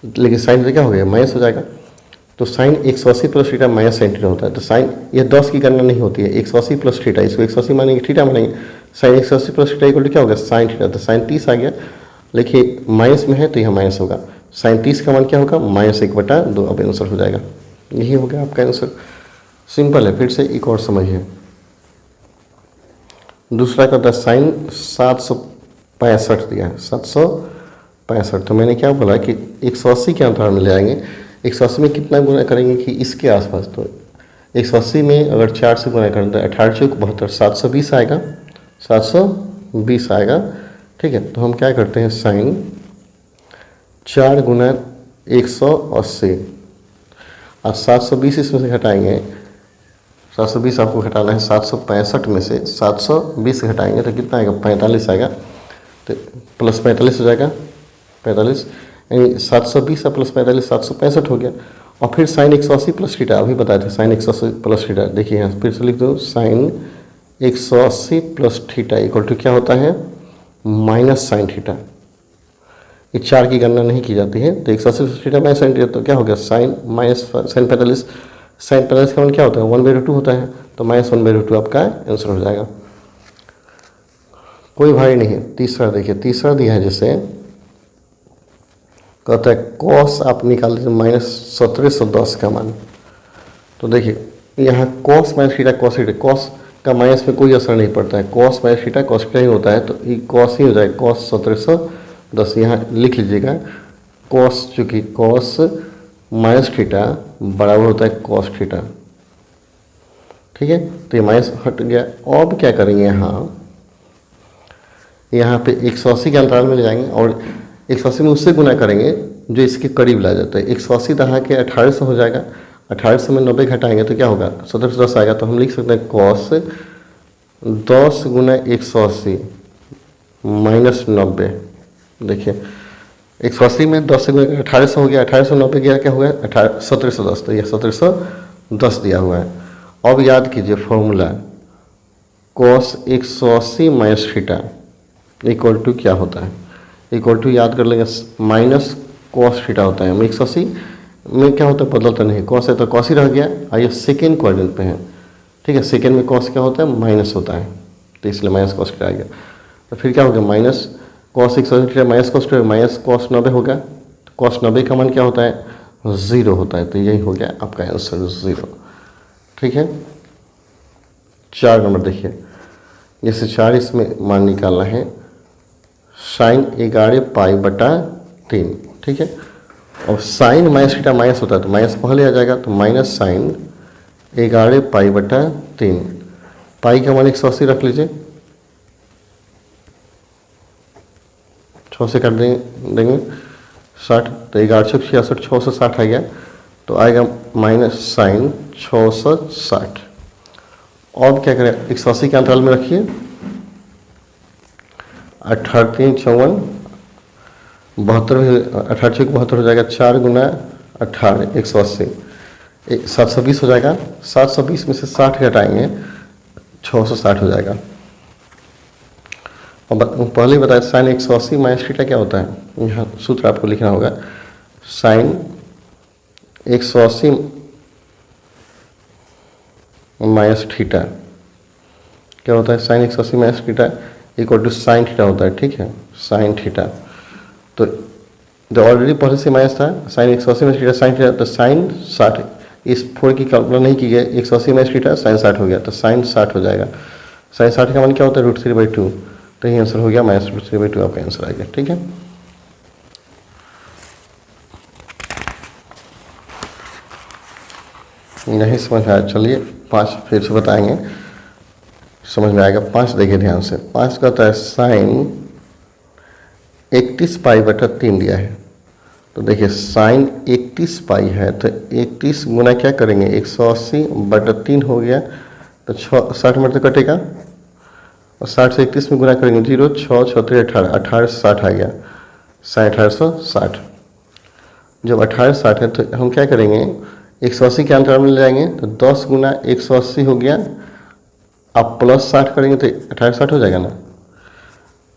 लेकिन साइन क्या हो गया, माइनस हो जाएगा। तो sine 180 plus theta minus sine theta होता है। तो साइन ये 10 की गणना नहीं होती है, 180 प्लस थीटा, इसको 180 मानेंगे थीटा मानेंगे, sine 180 plus theta equal to क्या होगा, साइन थीटा। तो साइन 30 आ गया, लेकिन माइनस में है तो यह माइनस होगा। साइन 30 का मान क्या होगा, -1/2। अब आंसर हो जाएगा, यही हो गया आपका आंसर। सिंपल है, फिर से एक और समझिए। दूसरा का साइन 765 दिया है, 765। तो मैंने क्या बोला कि 180 के अंतराल में ले आएंगे, 180 में कितना गुना करेंगे कि इसके आसपास। तो 180 में अगर 4 से गुना करें तो 18 चौक 72, 720 आएगा, 720 आएगा, ठीक है। तो हम क्या करते हैं, साइन 4 गुना 180 और 720 इसमें से घटाएंगे, 720 आपको घटाना है 765 में से 720 घटाएंगे तो कितना आएगा, 45 आएगा। तो प्लस 45 हो जाएगा, 45 यानी 720 प्लस 45 765 हो गया। और फिर साइन 180 प्लस थीटा, अभी बताए थे साइन 180 प्लस थीटा। देखिए यहाँ फिर से लिख दो, sine 180 plus theta equal to क्या होता है, माइनस साइन थीटा। ये 4 की गणना नहीं की जाती है, तो 180 plus theta minus sine theta, तो क्या हो गया, साइन माइनस साइन 45। साइन 45 का मान क्या होता है, 1/2 होता है, तो -1/2 आपका आंसर हो जाएगा। कोई भारी नहीं है। तीसरा देखिए, तीसरा दिया है जैसे कहता है कॉस आप निकाल लीजिए -1710 का मान। तो देखिए यहाँ cos minus theta, cos theta, cos का माइनस में कोई असर नहीं पड़ता है, cos minus theta cos theta ही होता है, तो ये कॉस ही हो जाएगा, कॉस 1710। यहाँ लिख लीजिएगा कॉस, चूँकि कॉस माइनस थीटा बराबर होता है कॉस थीटा, ठीक है। तो ये माइनस हट गया। अब क्या करेंगे, यहाँ पे 180 के अंतराल में ले जाएंगे और 180 में उससे गुना करेंगे जो इसके करीब ला जाता है। 180 दहा के 1800 हो जाएगा, 1800 में 90 घटाएंगे तो क्या होगा, 1710 आएगा। तो हम लिख सकते हैं कॉस 10 गुना 180 माइनस 90। देखिए 180 में 10 से गुना 1800 हो गया, 1890 गया क्या हुआ, 1710, तो यह 1710 दिया हुआ है। अब याद कीजिए formula, cos 180 minus theta equal to क्या होता है, इक्वल टू याद कर लेंगे माइनस कॉस थीटा होता है। हम 180 में क्या होता है, बदलता नहीं, कॉस है तो कॉस ही रह गया। आइए सेकेंड क्वाड्रेंट पे है, ठीक है, सेकेंड में कॉस क्या होता है, माइनस होता है, तो इसलिए माइनस कॉस आ गया। तो फिर क्या हो गया, minus cos 180 minus cos minus cos 90 हो गया। तो कॉस 90 का मान क्या होता है, 0 होता है, तो यही हो गया आपका आंसर 0, ठीक है। 4 नंबर देखिए, जैसे 4 इसमें मान निकालना है, साइन 11 पाई बटा 3, ठीक है। और साइन माइनस थीटा माइनस होता है तो माइनस पहले आ जाएगा, तो माइनस साइन 11 पाई बटा 3, पाई का मान 180 रख लीजिए, 6 से काट देंगे 60, तो 1166 660 आ गया, तो आएगा माइनस साइन 660। और क्या करें, 180 के अंतराल में रखिए, 18 3 54 72, 18 6 72 हो जाएगा, 4 गुना 18 180, 720 हो जाएगा। 720 में से 60 घटाएंगे 660 हो जाएगा। और पहले ही बताया साइन 180 माइनस थीटा क्या होता है, यहाँ सूत्र आपको लिखना होगा, साइन 180 माइनस थीटा क्या होता है, sine 180 minus theta equal to sine theta होता है, ठीक है, साइन थीटा। तो जो ऑलरेडी पहले से माइनस था, sine 180 minus theta sine theta, तो साइन 60, इस 4 की कल्पना नहीं की गई, 180 माइनस थीटा साइन 60 हो गया, तो साइन 60 हो जाएगा। साइन 60 का मान क्या होता है, √3/2, तो ये आंसर हो गया माइनस √3/2 आपका आंसर आ गया, ठीक है। नहीं समझ आया, चलिए 5 फिर से बताएंगे, समझ में आएगा। 5 देखिए ध्यान से, 5 का होता है साइन 31 पाई बटा 3 दिया है, तो देखिए साइन 31 पाई है, तो 31 गुना क्या करेंगे, 180 बटा 3 हो गया, तो 60 में तो कटेगा, और 60 से 31 में गुना करेंगे 0, 6 6 3 18, 18 से 60 आ गया, साइन 1860। जब 1860 है तो हम क्या करेंगे, 180 के अंतराल में ले जाएंगे, तो 10 गुना 180 हो गया, आप प्लस 60 करेंगे तो 1860 हो जाएगा ना,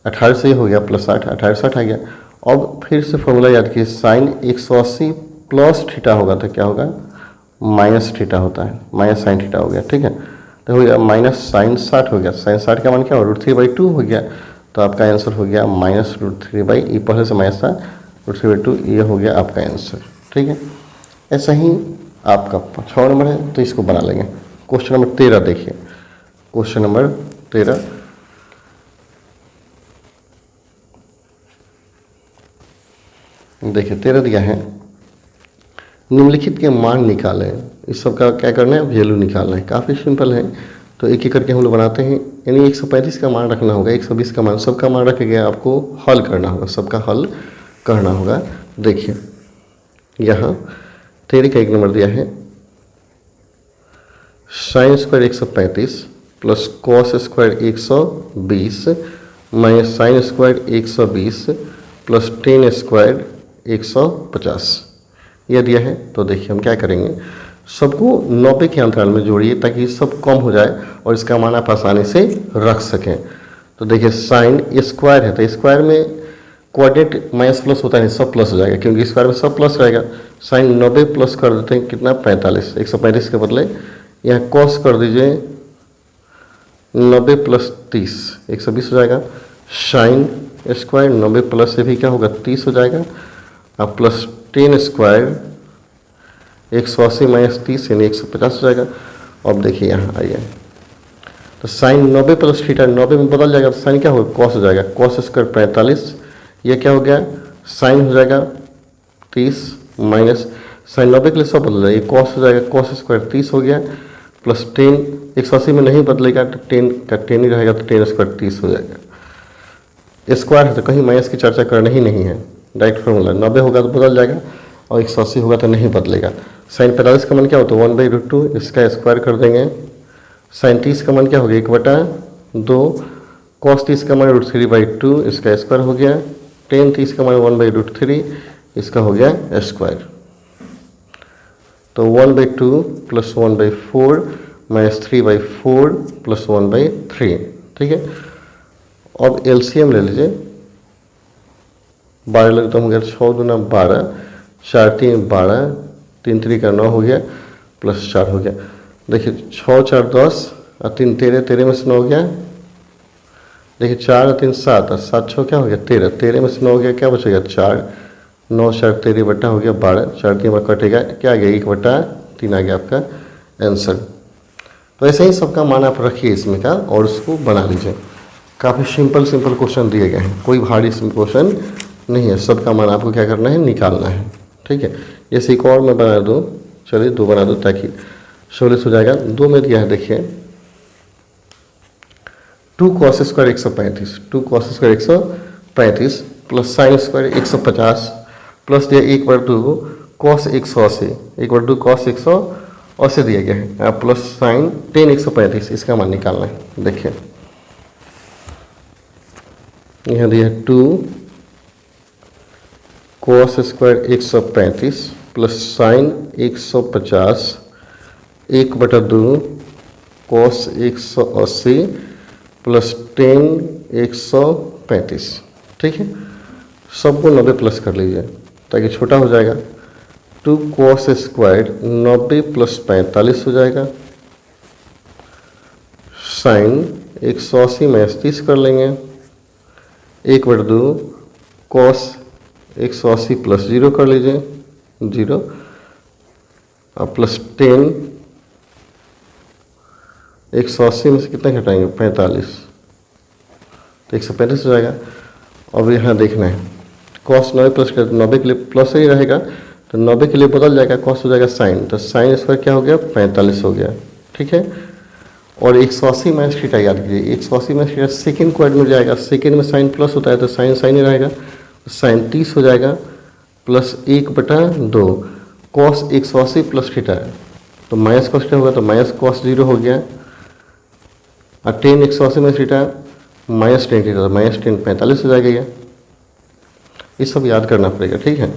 18 से ही हो गया प्लस 60, 1860 आ गया। अब फिर से फॉर्मूला याद कीजिए, साइन 180 प्लस थीटा होगा तो क्या होगा, माइनस थीटा होता है, माइनस साइन थीटा हो गया, ठीक है। तो हो गया माइनस साइन 60 हो गया, साइन 60 का मान क्या हो, √3/2 हो गया, तो आपका आंसर हो गया माइनस √3, ये पहले से माइनस था, √3/2, ये हो गया आपका आंसर, ठीक है। ऐसा ही आपका 6 नंबर है, तो इसको बना लेंगे। क्वेश्चन नंबर 13 देखिए, क्वेश्चन नंबर 13, देखिए 13 दिया है, निम्नलिखित के मान निकालें। इस सब का क्या करना है, वैल्यू निकालना है, काफ़ी सिंपल है। तो एक एक करके हम लोग बनाते हैं, यानी 135 का मान रखना होगा, 120 का मान, सबका मान रख के आपको हल करना होगा, सबका हल करना होगा। देखिए यहाँ 13 का 1 नंबर दिया है, sine square 135 plus cos square 120 minus sine square 120 plus ten square 150, यह दिया है। तो देखिए हम क्या करेंगे, सबको 90 के अंतराल में जोड़िए ताकि सब कम हो जाए और इसका मान आप आसानी से रख सकें। तो देखिए साइन स्क्वायर है, तो स्क्वायर में कोऑर्डिनेट माइनस प्लस होता है, सब प्लस हो जाएगा, क्योंकि स्क्वायर में सब प्लस रहेगा। साइन 90 प्लस कर देते हैं, कितना 45, 135 के बदले यहाँ कॉस कर दीजिए 90 प्लस 30, 120 हो जाएगा। साइन स्क्वायर 90 प्लस से भी क्या होगा, 30 हो जाएगा, अब प्लस टेन स्क्वायर 180 माइनस 30 यानी 150 हो जाएगा। अब देखिए यहाँ आइए, तो साइन 90 प्लस थीटा 90 में बदल जाएगा, तो साइन क्या होगा, कॉस हो जाएगा, कॉस स्क्वायर 45, ये क्या हो गया, साइन हो जाएगा 30 माइनस साइन 90 के लिए सब बदल जाएगा, ये कॉस हो जाएगा, कॉस स्क्वायर 30 हो गया, प्लस टेन 180 में नहीं बदलेगा तो टेन का टेन ही रहेगा, तो टेन स्क्वायर 30 हो जाएगा। स्क्वायर है तो कहीं माइनस की चर्चा करना ही नहीं है, डायरेक्ट फॉर्मूला, 90 होगा तो बदल जाएगा और 180 होगा तो नहीं बदलेगा। साइन 45 का मान क्या होता है, 1/√2, इसका स्क्वायर कर देंगे। साइन 30 का मान क्या हो गया, 1/2, कॉस 30 का मान √3/2, इसका स्क्वायर हो गया। टेन 30 का मान 1/√3, इसका हो गया स्क्वायर। तो 1/2 प्लस 1/4 माइनस 3/4 प्लस 1/3, ठीक है। अब एलसीएम ले लीजिए, 12 लगता हो गया, 6 दूना 12, 4 3 12, 3 3 का 9 हो गया प्लस 4 हो गया। देखिए 6 4 10 और 3 13, 13 में से 9 हो गया। देखिए 4 और 3 7 और 7 6 क्या हो गया 13, 13 में से 9 हो गया, क्या बचेगा 4, 9 4 13 बटा हो गया 12, 4 3 बार कटेगा, क्या आ गया 1/3 आ गया आपका आंसर। तो ऐसे ही सबका मान आप रखिए इसमें का और उसको बना लीजिए। काफ़ी सिंपल क्वेश्चन दिए गए हैं, कोई भारी क्वेश्चन नहीं है, सबका मान आपको क्या करना है निकालना है। ठीक है, जैसे एक और मैं बना दूँ, चलिए 2 बना दूँ ताकि 16 हो जाएगा। 2 में दिया है देखिए 2 cos square 135, 2 cos square 135 plus sine square 150 plus दिया 1/2 cos 180, 1/2 cos 180 दिया गया है प्लस साइन टेन 135, इसका मान निकालना है। देखिए यहाँ दिया 2 cos square 135 plus sign 150 1/2 cos 180 plus ten 135। ठीक है, सबको 90 प्लस कर लीजिए ताकि छोटा हो जाएगा। 2 cos स्क्वायर 90 प्लस 45 हो जाएगा। साइन 180 में 30 कर लेंगे, 1/2 cos 180 प्लस 0 कर लीजिए 0 और प्लस 10 180 में से कितना घटाएंगे 45, तो 135 हो जाएगा। अब यहाँ देखना है cos 90 प्लस कर 90 के लिए प्लस ही रहेगा, तो 90 के लिए बदल जाएगा, cos हो जाएगा साइन, तो साइन स्क्वायर क्या हो गया 45 हो गया। ठीक है, और 180 माइनस थीटा याद कीजिए, 180 माइनस थीटा सेकेंड को ऐड में जाएगा, सेकेंड में साइन प्लस होता है तो साइन साइन ही रहेगा, साइन 30 हो जाएगा प्लस 1/2 cos 180 प्लस थीटा है तो माइनस cos क्या होगा, तो माइनस cos 0 हो गया और टेन 180 में थीटा माइनस 10 थीटा, माइनस 10 45 हो जाएगा। ये सब याद करना पड़ेगा। ठीक है,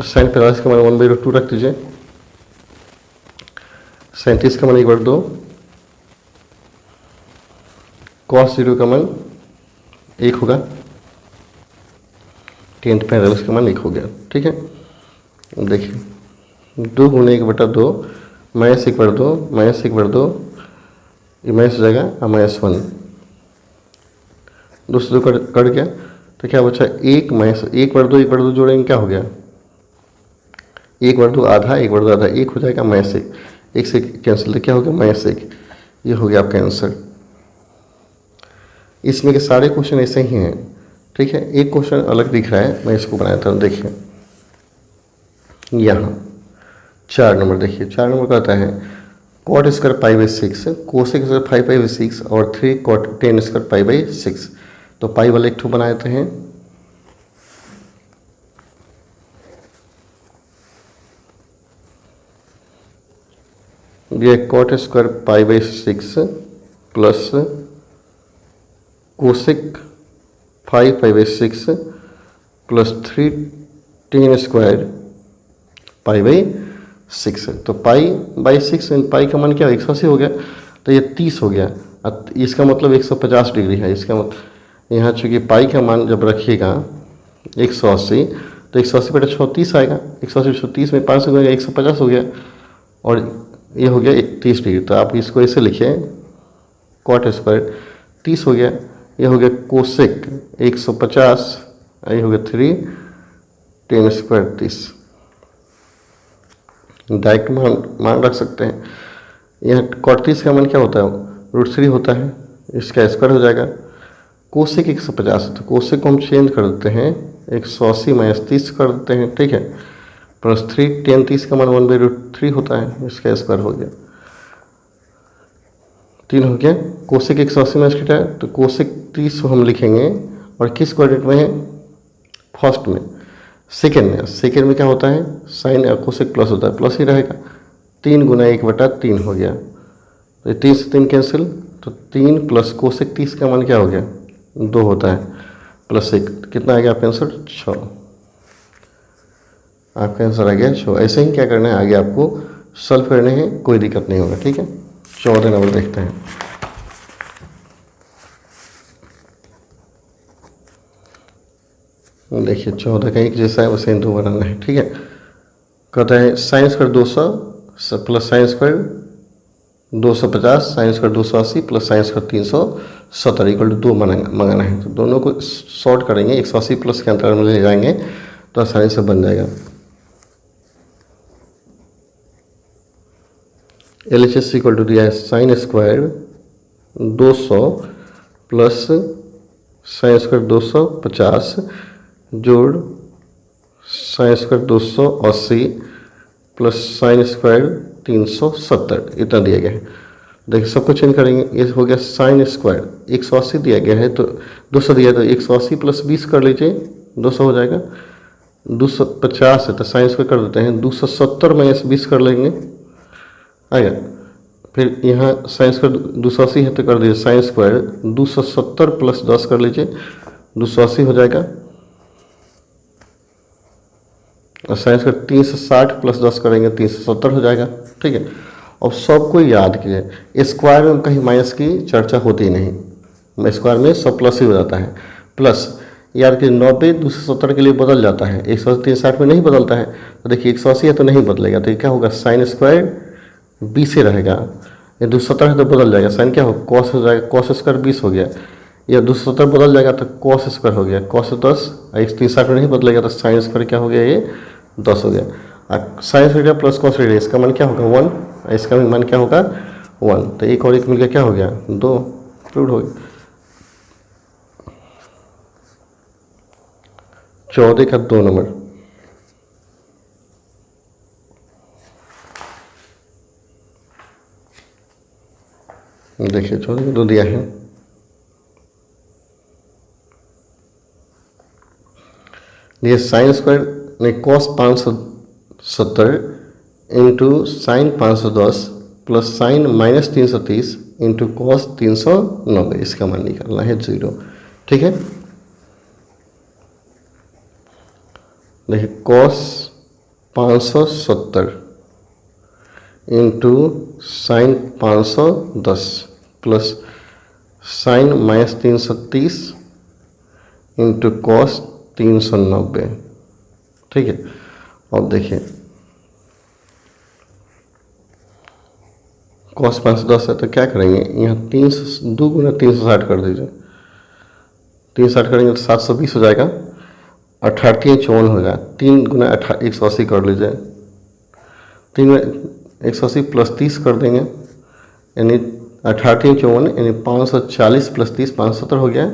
साइन 45 का मान 1/2 रख दीजिए, 37 का मान 1/2, cos 0 का मान 1 होगा, टेन 45 का मान 1 हो गया। ठीक है, देखिए 2 गुणे 1/2 माइनस 1/2 माइनस 1/2, ये माइनस हो जाएगा और -1, दूसरे कट गया तो क्या बचा 1 माइनस 1/2 जोड़ेंगे क्या हो गया 1/2 आधा 1/2 आधा 1 हो जाएगा -1, 1 से कैंसिल तो क्या हो गया -1, ये हो गया आपका आंसर। इसमें के सारे क्वेश्चन ऐसे ही हैं। ठीक है, एक क्वेश्चन अलग दिख रहा है, मैं इसको बनाया था, देखिए यहाँ 4 नंबर, देखिए 4 नंबर कहता है कॉट स्क्वायर π/6 कोसेक स्क्वायर 5/6 और 3 कॉट 10 स्क्वायर π/6, तो पाई वाले एक ठो बना देते हैं। ये cot square π/6 plus cosec 5/6 plus 3 10 square π/6, तो π/6 पाई का मान क्या 180 हो गया, तो ये 30 हो गया, इसका मतलब 150 डिग्री है। इसका मतलब यहाँ चूँकि पाई का मान जब रखिएगा 180 तो 180/6 30 आएगा, 180/30 में 5 हो गया 150 हो गया और ये हो गया 30 डिग्री। तो आप इसको ऐसे लिखिए कॉट स्क्वायर 30 हो गया, ये हो गया कोसेक 150, ये हो गया 3 10 स्क्वायर 30, डायरेक्ट मान रख सकते हैं। यहाँ कॉट 30 का मान क्या होता है √3 होता है, इसका स्क्वायर हो जाएगा। कोसेक 150 तो कोसेक को हम चेंज कर देते हैं 180 माइनस 30 कर देते हैं। ठीक है, प्लस 3 10 30 का मान 1/√3 होता है, इसका स्क्वायर हो गया 3 हो गया। कोसेक 180 माइनस थीटा है तो कोसेक 30 हम लिखेंगे और किस क्वाड्रेंट में है फर्स्ट में, सेकेंड में क्या होता है साइन या कोसेक प्लस होता है, प्लस ही रहेगा, 3 गुना 1/3 हो गया, तो 3 से 3 कैंसिल, तो 3 प्लस कोसेक 30 का मान क्या हो गया 2 होता है प्लस 1, कितना आ गया आपका आंसर 6, आपका आंसर आ गया 6। ऐसे ही क्या करना है आगे आपको सॉल्व करने हैं, कोई दिक्कत नहीं होगा। ठीक है, 14 नंबर देखते हैं। देखिए 14 का एक जैसा है वैसे 2 बनाना है। ठीक है, कहता है sine square 200 plus sine square 250 sine square 280 plus sine square 370 equal to 2 मंगाना है। तो दोनों को शॉर्ट करेंगे, 180 प्लस के अंतर में ले जाएंगे तो आसानी से बन जाएगा। LHS इक्वल टू दिया है sine square 200 plus sine square 250 जोड़ sign square 280 plus sine square 370 इतना दिया गया है। देखिए सबको चेंज करेंगे, ये हो गया साइन स्क्वायर 180 दिया गया है तो 200 दिया तो 180 प्लस 20 कर लीजिए 200 हो जाएगा। 250 है तो साइन स्क्वायर कर देते हैं 270 माइनस 20 कर लेंगे आएगा। फिर यहाँ साइन स्क्वायर 280 है तो कर दीजिए साइन स्क्वायर 270 प्लस 10 कर लीजिए 280 हो जाएगा। और साइन स्क्वायर 360 प्लस 10 करेंगे 370 हो जाएगा। ठीक है, अब सबको याद कीजिए, स्क्वायर में कहीं माइनस की चर्चा होती ही नहीं, स्क्वायर में सब प्लस ही हो जाता है। प्लस याद कीजिए 90 270 के लिए बदल जाता है, 180 360 में नहीं बदलता है। तो देखिए 180 है तो नहीं बदलेगा, तो क्या होगा साइन स्क्वायर 20 ही रहेगा। ये 270 है तो बदल जाएगा, साइन क्या होगा कॉस हो जाएगा, कॉस स्क्वायर 20 हो गया। या 270 बदल जाएगा तो कॉस स्क्वायर हो गया, कॉस 10, 160 में नहीं बदलेगा तो साइन स्क्वायर क्या हो गया ये 10 हो गया। Sine square plus cos square इसका मान क्या होगा 1, इसका मान क्या होगा 1। तो एक और एक मिलकर क्या हो गया 2, प्रूव हो गया। 14 का 2 नंबर। देखिए 14 का 2 दिया है। ये साइन स्क्वायर नहीं cos 570 into sine 510 plus sign minus 330 into cos 390, इसका मान निकालना है 0। ठीक है, देखिए cos 570 into sine 510 plus sign minus 330 into cos 390। ठीक है, अब देखिए कॉस 510 है तो क्या करेंगे यहाँ 2 गुना 360 कर दीजिए, 360 करेंगे तो 720 हो जाएगा। 18 54 होगा, 3 गुना 180 कर लीजिए, 3 180 प्लस 30 कर देंगे यानी 18 54 यानी 540 प्लस 30 570 हो गया।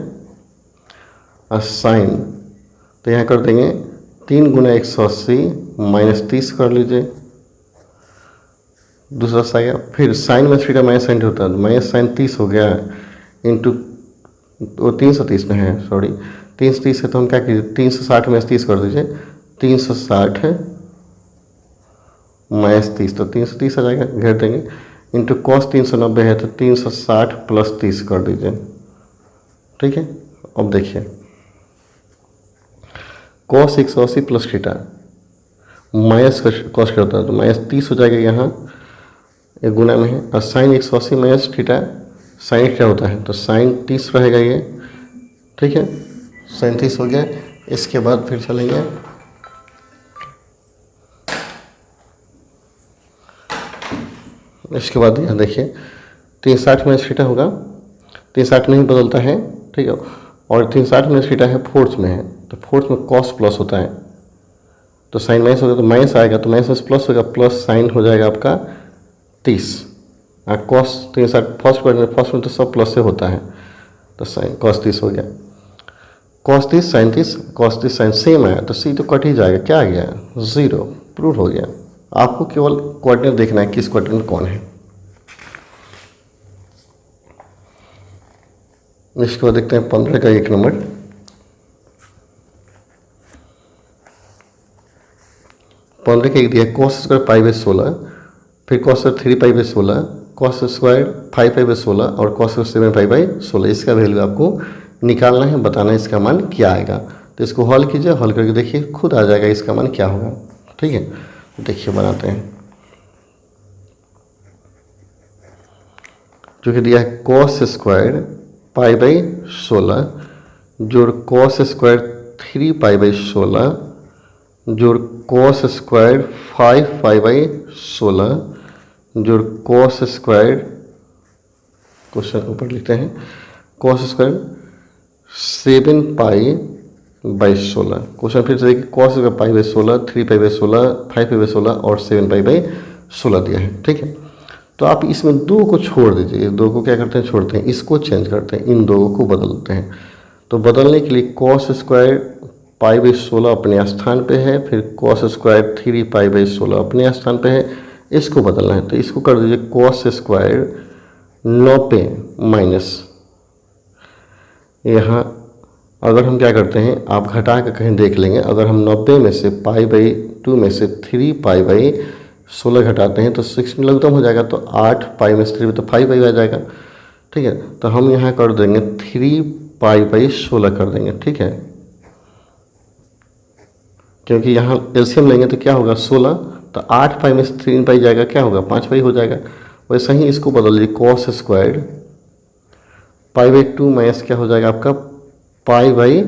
और साइन तो यहाँ कर देंगे 3 गुना 180 माइनस 30 कर लीजिए, दूसरा साइन। फिर साइन में थीटा माइनस साइन होता है, माइनस साइन 30 हो गया इंटू वो 330 में है, सॉरी 330 है तो हम क्या कीजिए 360 में 30 कर दीजिए, 360 माइनस 30 तो 330 आ जाएगा, घेर देंगे इंटू कॉस 390 है तो 360 प्लस 30 कर दीजिए। ठीक है, अब देखिए cos 180 plus theta minus cos करता है तो माइनस 30 हो जाएगा, यहाँ एक गुना में है। और साइन 180 माइनस थीटा साइन क्या होता है तो साइन 30 रहेगा ये। ठीक है, साइन 30 हो गया। इसके बाद फिर चलेंगे इसके बाद यहाँ देखिए 360 माइनस थीटा होगा, 360 नहीं बदलता है। ठीक है, और 360 माइनस थीटा है फोर्थ में है तो फोर्थ में कॉस प्लस होता है तो साइन माइनस होगा तो माइनस आएगा तो माइनस प्लस होगा, प्लस साइन हो जाएगा आपका 30। और कॉस 360 फर्स्ट में तो सब प्लस से होता है तो साइन कॉस 30 हो गया, cos 30 sine 30 cos 30 sine same आया तो सी तो कट ही जाएगा, क्या आ गया 0, प्रूव हो गया। आपको केवल कोऑर्डिनेट देखना है किस कोऑर्डिनेट कौन है। इसके बाद देखते हैं 15 का 1 नंबर। 15 का 1 दिया कॉस स्क्वायर पाई बाई 16, फिर cos square 3 pi by 16, cos square 5 pi by 16 और कॉस स्क्वायर 7 पाई बाई 16। इसका वैल्यू आपको निकालना है, बताना है इसका मान क्या आएगा। तो इसको हल कीजिए, हल करके देखिए खुद आ जाएगा इसका मान क्या होगा। ठीक है, देखिए बनाते हैं। जो कि दिया है कॉस स्क्वायर पाई बाई 16 जोड़ कॉस स्क्वायर 3 पाई बाई 16 जोड़ कॉस स्क्वायर 5 पाई बाई 16 जोड़ कॉस स्क्वायर, क्वेश्चन ऊपर लिखते हैं, cos square 7 pi by 16। Question फिर से देखिए, cos square pi by 16, 3 pi by 16, 5 pi by 16 और 7 पाई बाई 16 दिया है। ठीक है, तो आप इसमें दो को छोड़ दीजिए, दो को क्या करते हैं, छोड़ते हैं, इसको चेंज करते हैं, इन दो को बदलते हैं। तो बदलने के लिए कॉस स्क्वायर पाई बाई 16 अपने स्थान पे है, फिर कॉस स्क्वायर 3 पाई बाई 16 अपने स्थान पे है, इसको बदलना है। तो इसको कर दीजिए कॉस स्क्वायर 90 माइनस, यहाँ अगर हम क्या करते हैं, आप घटा के कहीं देख लेंगे, अगर हम 90 में से पाई बाई 2 में से 3 पाई बाई 16 घटाते हैं तो 6 में लघुत्तम हो जाएगा, तो 8 पाई में से 3 तो 5 पाई आ जाएगा। ठीक है, तो हम यहाँ कर देंगे 3 पाई बाई 16 कर देंगे। ठीक है, क्योंकि यहाँ एलसीएम लेंगे तो क्या होगा 16, तो 8 पाई में से 3 पाई जाएगा, क्या होगा 5 पाई हो जाएगा। वैसे ही इसको बदल लीजिए, cos square pi by 2 minus क्या हो जाएगा आपका पाई बाई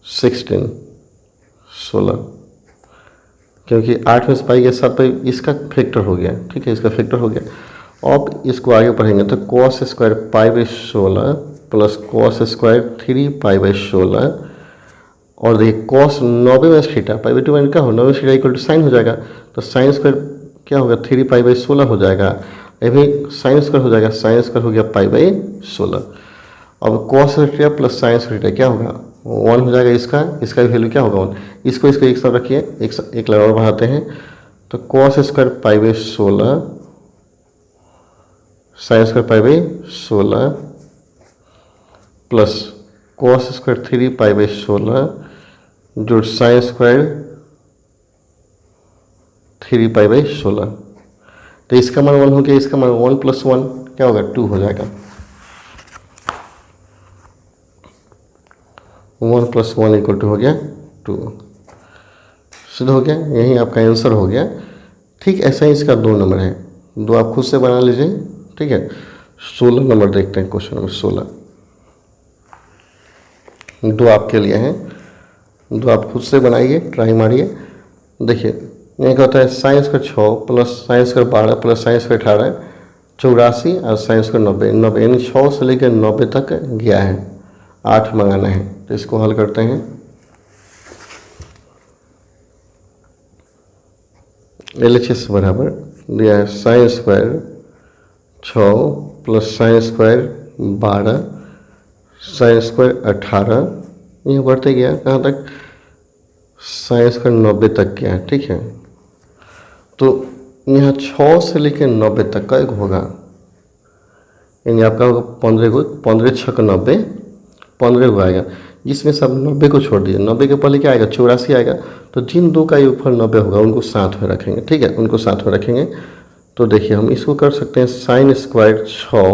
16 16, क्योंकि 8 में से पाई गया 7 पाई, इसका फैक्टर हो गया। ठीक है, इसका फैक्टर हो गया। अब इसको आगे पढ़ेंगे तो cos square pi by 16 plus cos square 3 pi by 16, और देखिए कॉस 90 में थीटा पाई बाई 2 माइनस क्या हो 90 थीटा इक्वल टू साइन हो जाएगा, तो साइन स्क्वायर क्या होगा 3 पाई बाई 16 हो जाएगा। ये भी साइन स्क्वायर हो जाएगा, साइन स्क्वायर हो गया पाई बाई 16। अब cos theta plus sine theta क्या होगा 1 हो जाएगा, इसका भी वैल्यू क्या होगा 1। इसको एक साथ रखिए, एक लाइन और बढ़ाते हैं, तो cos square pi by 16 sine square pi by 16 plus cos square 3 pi by 16 जो साइन स्क्वायर 3 पाई बाई 16। तो इसका मान 1 हो गया, इसका मान 1 प्लस 1 क्या होगा 2 हो जाएगा। 1 प्लस 1 इक्वल टू हो गया 2, सिद्ध हो गया, यही आपका आंसर हो गया। ठीक ऐसा ही इसका 2 नंबर है, 2 आप खुद से बना लीजिए। ठीक है, 16 नंबर देखते हैं, क्वेश्चन नंबर 16, 2 आपके लिए हैं, 2 आप खुद से बनाइए, ट्राई मारिए। देखिए ये क्या होता है, sine square 6 plus sine square 12 plus sine square 18 84 और साइन स्क्वायर 90 यानी 6 से लेकर 90 तक गया है, 8 मंगाना है। तो इसको हल करते हैं। LHS बराबर दिया है sine square 6 plus sine square 12 sine square 18, ये बढ़ते गया कहाँ तक, साइन स्क्वायर 90 गया है। ठीक है, तो यहाँ 6 से लेकर 90 तक का एक होगा, यानी आपका होगा 15 को, 15 6 90, 15 को आएगा, जिसमें सब 90 को छोड़ दिए। 90 के पहले क्या आएगा 84 आएगा, तो जिन दो का योगफल 90 होगा उनको साथ में रखेंगे। ठीक है, उनको साथ में रखेंगे। तो देखिए हम इसको कर सकते हैं साइन स्क्वायर 6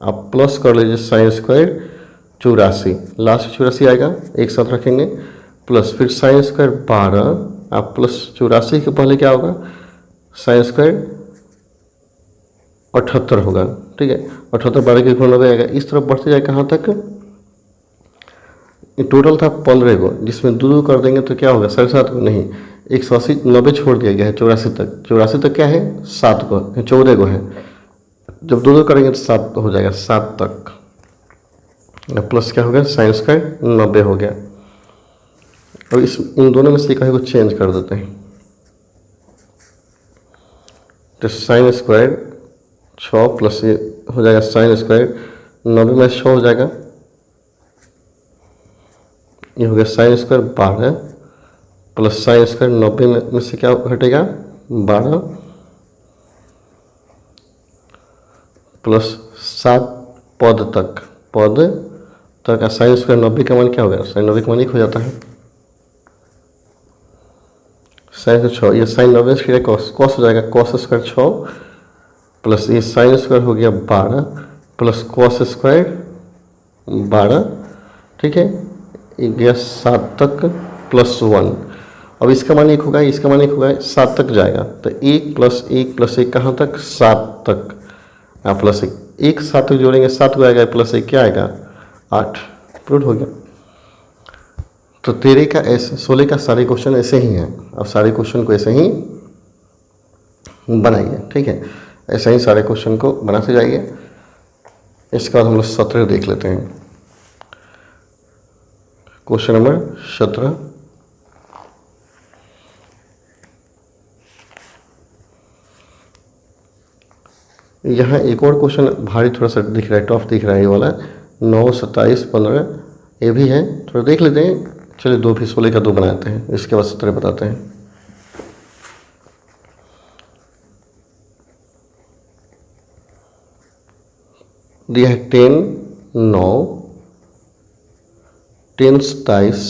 आप प्लस कर लीजिए साइन स्क्वायर 84, लास्ट 84 आएगा, एक साथ रखेंगे, प्लस फिर साइन स्क्वायर 12 आप प्लस 84 के पहले क्या होगा साइन स्क्वायर 78 होगा। ठीक है, 78 12 के गुण 90 आएगा, इस तरफ बढ़ते जाए कहाँ तक, टोटल था 15 को, जिसमें दो कर देंगे तो क्या होगा 7.5 को, नहीं 180 90 छोड़ दिया गया है 84 तक, 84 तक क्या है 7 को 14 को है, जब दो करेंगे तो 7 हो जाएगा 7 तक, प्लस क्या हो गया साइन स्क्वायर 90 हो गया। अब इन दोनों में से कहीं को चेंज कर देते हैं, तो साइन स्क्वायर 6 प्लस ये हो जाएगा साइन स्क्वायर 90 में 6 हो जाएगा, ये हो गया sine square 12 plus sine square 90 में से क्या घटेगा 12 प्लस 7 पद तक साइन स्क्वायर 90 का मान क्या होगा, साइन 90 का मान 1 हो जाता है, साइन 6 ये साइन 90 से कॉस हो जाएगा, कॉस स्क्वायर 6 प्लस ये साइन स्क्वायर हो गया 12 प्लस कॉस स्क्वायर 12। ठीक है, ये गया 7 तक प्लस 1, अब इसका मान 1 होगा, इसका मान 1 होगा, 7 तक जाएगा, तो 1 प्लस 1 प्लस 1 कहाँ तक 7 तक, प्लस 1 7 तक जोड़ेंगे 7 को आएगा, प्लस 1 क्या आएगा 8, प्रूव हो गया। तो 13 का ऐसे 16 का सारे क्वेश्चन ऐसे ही हैं। अब सारे क्वेश्चन को ऐसे ही बनाइए, ठीक है, ऐसे ही सारे क्वेश्चन को बनाते जाइए। इसके बाद हम लोग 17 देख लेते हैं। क्वेश्चन नंबर 17, यहाँ एक और क्वेश्चन भारी थोड़ा सा दिख रहा है, टफ दिख रहा है, ये वाला 9, 27, 15 ये भी है, थोड़ा देख लेते हैं। चलिए 2 भी 16 का 2 बनाते हैं, इसके बाद 17 बताते हैं। दिया है 10, 9, 10, 27,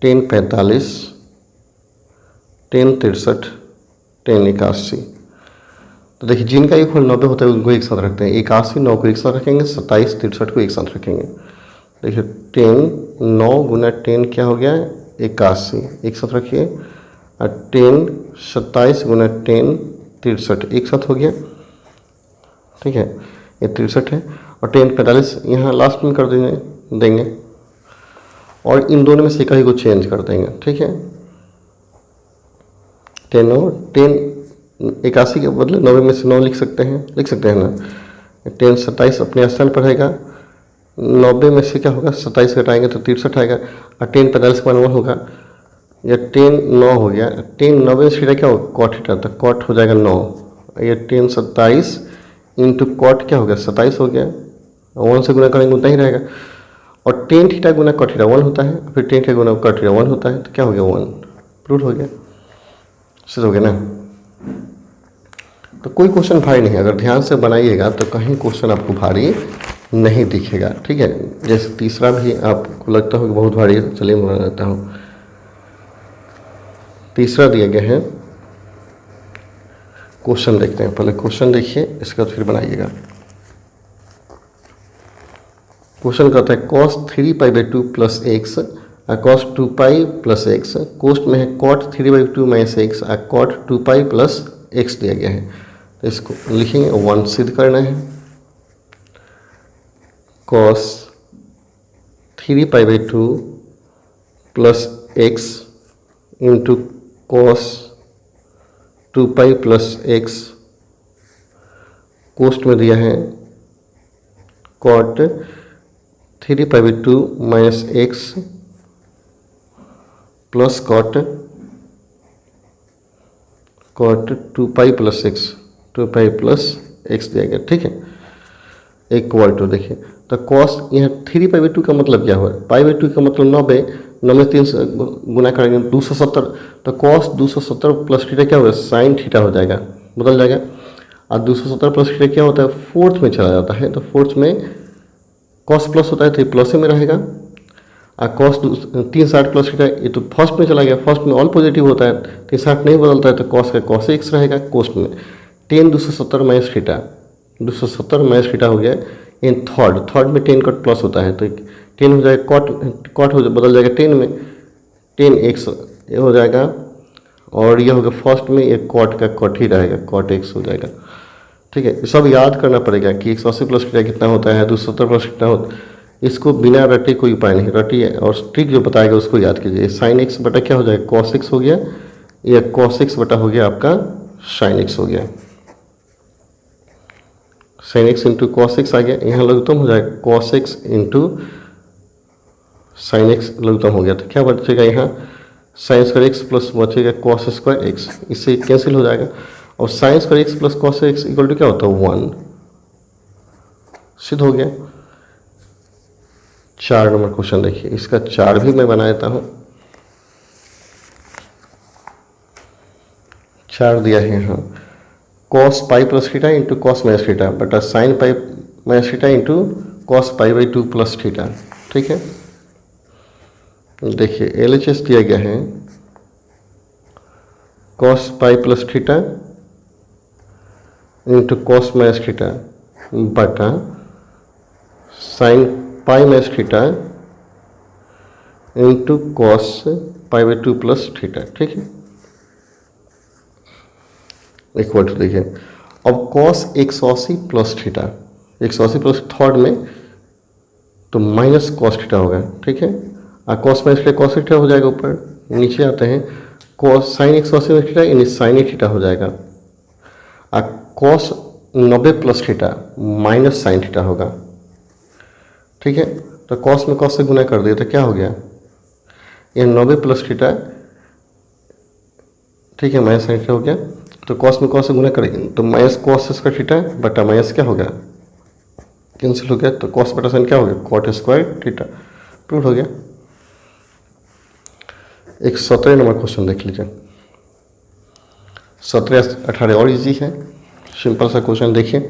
10, 45, 10, 63, 10, 81। तो देखिए जिनका एक होल 90 होता है उनको एक साथ रखते हैं। 81 9 को एक साथ रखेंगे, 27 63 को एक साथ रखेंगे। देखिए 10 9 गुना 10 क्या हो गया, 81, एक साथ रखिए। और 10 27 गुना 10 63 एक साथ हो गया, ठीक है, ये 63 है। और 10 45 यहाँ लास्ट में कर देंगे और इन दोनों में से कहीं को चेंज कर देंगे, ठीक है। 10 और 10 81 के बदले 90 में से 9 लिख सकते हैं ना। 10 27 अपने स्थान पर रहेगा, 90 में से क्या होगा 27 घटाएंगे तो 63 आएगा। और 10 45 का 1 होगा, या 10 9 हो गया। 10 90 में से क्या होगा कॉट थीटा, तो कॉट हो जाएगा 9। ये 10 27 इंटू कॉट क्या हो गया 27 हो गया, 1 से गुना करेंगे उतना ही रहेगा। और 10 थीटा गुना कॉट थीटा 1 होता है, फिर 10 थीटा गुना कॉट थीटा 1 होता है, तो क्या हो गया 1, प्रूव हो गया, सिद्ध हो गया ना। तो कोई क्वेश्चन भारी नहीं है, अगर ध्यान से बनाइएगा तो कहीं क्वेश्चन आपको भारी नहीं दिखेगा, ठीक है। जैसे तीसरा भी आपको लगता हो कि बहुत भारी है, चलिए मैं बना लेता हूँ। तीसरा दिया गया है, क्वेश्चन देखते हैं, पहले क्वेश्चन देखिए इसके बाद फिर बनाइएगा। क्वेश्चन कहता है cos 3π/2 plus x cos 2π plus x, कोष्ट में है cot 3/2 minus x cot 2π plus x दिया गया है। तो इसको लिखेंगे 1 सिद्ध करना है। cos 3π/2 plus x into cos 2π plus x, कोष्ट में दिया है cot 3π/2 minus x plus cot 2π plus x, 2π plus x दिया गया, ठीक है। इक्वल टू देखिए, तो cos यहाँ 3π/2 का मतलब क्या हुआ, π/2 का मतलब 90, 90 3 से गुना करेंगे 270, तो cos 270 प्लस थीटा क्या होगा साइन थीटा हो जाएगा, बदल जाएगा। और 270 प्लस थीटा क्या होता है फोर्थ में चला जाता है, तो फोर्थ में cos प्लस होता है तो ये प्लस में रहेगा। और cos 360 प्लस थीटा ये तो फर्स्ट में चला गया, फर्स्ट में ऑल पॉजिटिव होता है, 360 नहीं बदलता है तो cos का cos x रहेगा कोष्ट में। 10 270 माइनस थीटा, 270 माइनस थीटा हो गया। इन थर्ड में 10 का प्लस होता है तो 10 हो जाएगा कॉट हो बदल जाएगा 10 में, 10x ये हो जाएगा। और ये होगा फर्स्ट में ये कॉट का कॉट ही रहेगा, कॉट x हो जाएगा, ठीक है। सब याद करना पड़ेगा कि 180 प्लस थीटा कितना होता है, 270 प्लस थीटा होता है। इसको बिना रटे कोई उपाय नहीं, रटिए और ट्रिक जो बताएगा उसको याद कीजिए। साइन एक्स बटा क्या हो जाएगा cos x हो गया, या cos x बटा हो गया आपका साइन x हो गया। Sine x into cos x आ गया, यहाँ लघुत्तम हो जाएगा cos x इंटू साइन एक्स लघुत्तम हो गया, तो क्या बचेगा यहाँ साइन स्क्वायर एक्स प्लस बचेगा cos स्क्वायर एक्स, इससे कैंसिल हो जाएगा। और sine square x plus cos x equal to क्या होता है 1, सिद्ध हो गया। 4 नंबर क्वेश्चन देखिए, इसका 4 भी मैं बना देता हूँ। 4 दिया है यहाँ cos pi plus theta into cos minus theta बटा sine pi minus theta into cos π/2 plus theta, ठीक है। देखिए LHS दिया गया है cos pi plus theta into cos minus theta बटा sine pi minus theta into cos π/2 plus theta, ठीक है। इक्वल टू देखिए, अब cos 180 plus theta, 180 plus third में तो माइनस cos थीटा होगा, ठीक है। Cos minus theta cos theta हो जाएगा, ऊपर नीचे आते हैं कॉस साइन 180 माइनस थीटा यानी साइन थीटा हो जाएगा, cos 90 plus theta minus sine theta होगा। ठीक है, तो कॉस में कॉस से गुना कर दिया तो क्या हो गया, ये 90 प्लस थीटा, ठीक है, माइनस साइन थीटा हो गया। तो कॉस में कॉस से गुना करेंगे तो माइनस कॉस स्क्वायर थीटा बटा माइनस क्या हो गया, कैंसिल हो गया, तो कॉस बटा साइन क्या हो गया, कॉट स्क्वायर थीटा। प्रूव हो गया। एक 17 नंबर क्वेश्चन देख लीजिए, 17-18 और इजी है, सिंपल सा क्वेश्चन देखिए।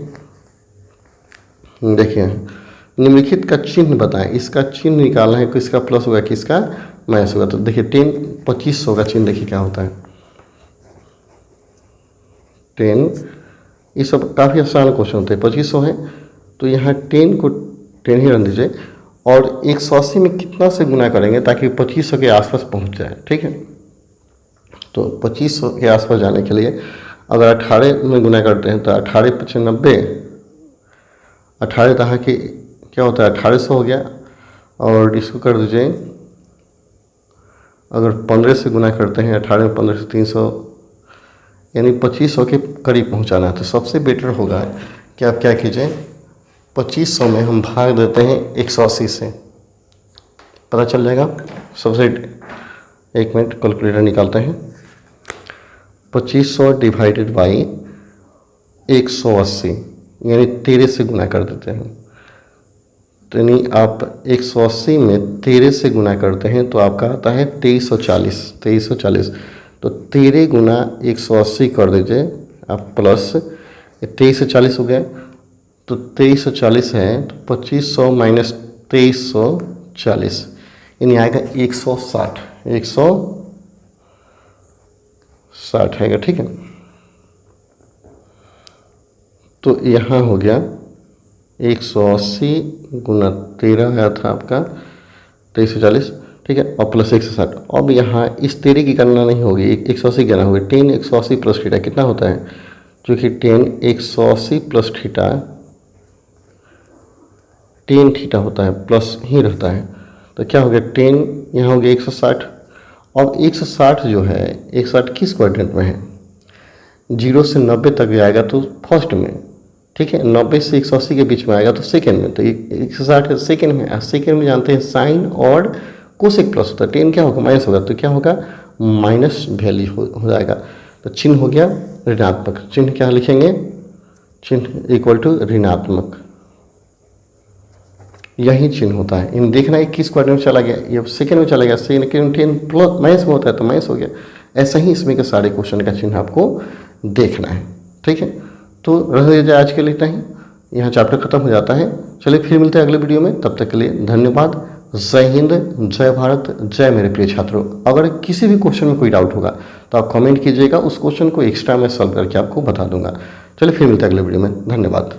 देखिए निम्नलिखित का चिन्ह बताएं, इसका चिन्ह निकालना है, किसका प्लस होगा किसका माइनस होगा। तो देखिए 10 2500 का चिन्ह देखिए क्या होता है, 10, ये सब काफ़ी आसान क्वेश्चन होते हैं। 2500 है तो यहाँ 10 को 10 ही रख दीजिए और 180 में कितना से गुना करेंगे ताकि 2500 के आसपास पहुँच जाए। ठीक है, तो 2500 के आसपास जाने के लिए अगर 18 में गुना करते हैं तो 18 × 90, 18 तरह की क्या होता है 1800 हो गया, और इसको कर दीजिए अगर 15 से गुना करते हैं 18 में 15 से 300 यानी 2500 के करीब पहुंचाना है। तो सबसे बेटर होगा कि आप क्या कीजिए 2500 में हम भाग देते हैं 180 से, पता चल जाएगा। सबसे एक मिनट कैलकुलेटर निकालते हैं, 2500 डिवाइडेड बाई 180 यानी 13 से गुना कर देते हैं। तो यानी आप 180 में 13 से गुना करते हैं तो आपका आता है 2340, 2340। तो 13 गुना 180 कर दीजिए आप, प्लस 23 से 40 हो गया, तो 2340 है तो 2500 माइनस 2340 यानी आएगा 160, 160 आएगा। ठीक है, तो यहाँ हो गया 180 गुना 13 आया था आपका 2340, ठीक है, और प्लस 160। अब यहाँ इस 13 की गणना नहीं होगी, 180 गणना होगी। 10 180 प्लस थीटा कितना होता है, जो कि 10 180 प्लस थीटा 10 थीटा होता है, प्लस ही रहता है। तो क्या हो गया 10 यहाँ हो गया 160। अब 160 जो है 160 किस क्वाड्रेंट में है, 0 से 90 तक आएगा तो फर्स्ट में, ठीक है, 90 से 180 के बीच में आएगा तो सेकेंड में। तो 160 सेकेंड में, सेकेंड में जानते हैं साइन और कोसेक प्लस होता है, 10 क्या होगा माइनस होगा, तो क्या होगा माइनस वैल्यू हो जाएगा। तो चिन्ह हो गया ऋणात्मक, चिन्ह क्या लिखेंगे, चिन्ह इक्वल टू ऋणात्मक, यही चिन्ह होता है। इन देखना है किस क्वाड्रेंट में चला गया, ये सेकेंड में चला गया, सेकेंड 10 प्लस माइनस में होता है तो माइनस हो गया। ऐसा ही इसमें के सारे क्वेश्चन का चिन्ह आपको देखना है। ठीक है, तो रह जाए आज के लिए इतना ही, यहाँ चैप्टर खत्म हो जाता है। चलिए फिर मिलते हैं अगले वीडियो में, तब तक के लिए धन्यवाद। जय हिंद, जय भारत, जय मेरे प्रिय छात्रों। अगर किसी भी क्वेश्चन में कोई डाउट होगा तो आप कमेंट कीजिएगा, उस क्वेश्चन को एक्स्ट्रा मैं सॉल्व करके आपको बता दूंगा। चलिए फिर मिलते हैं अगले वीडियो में, धन्यवाद।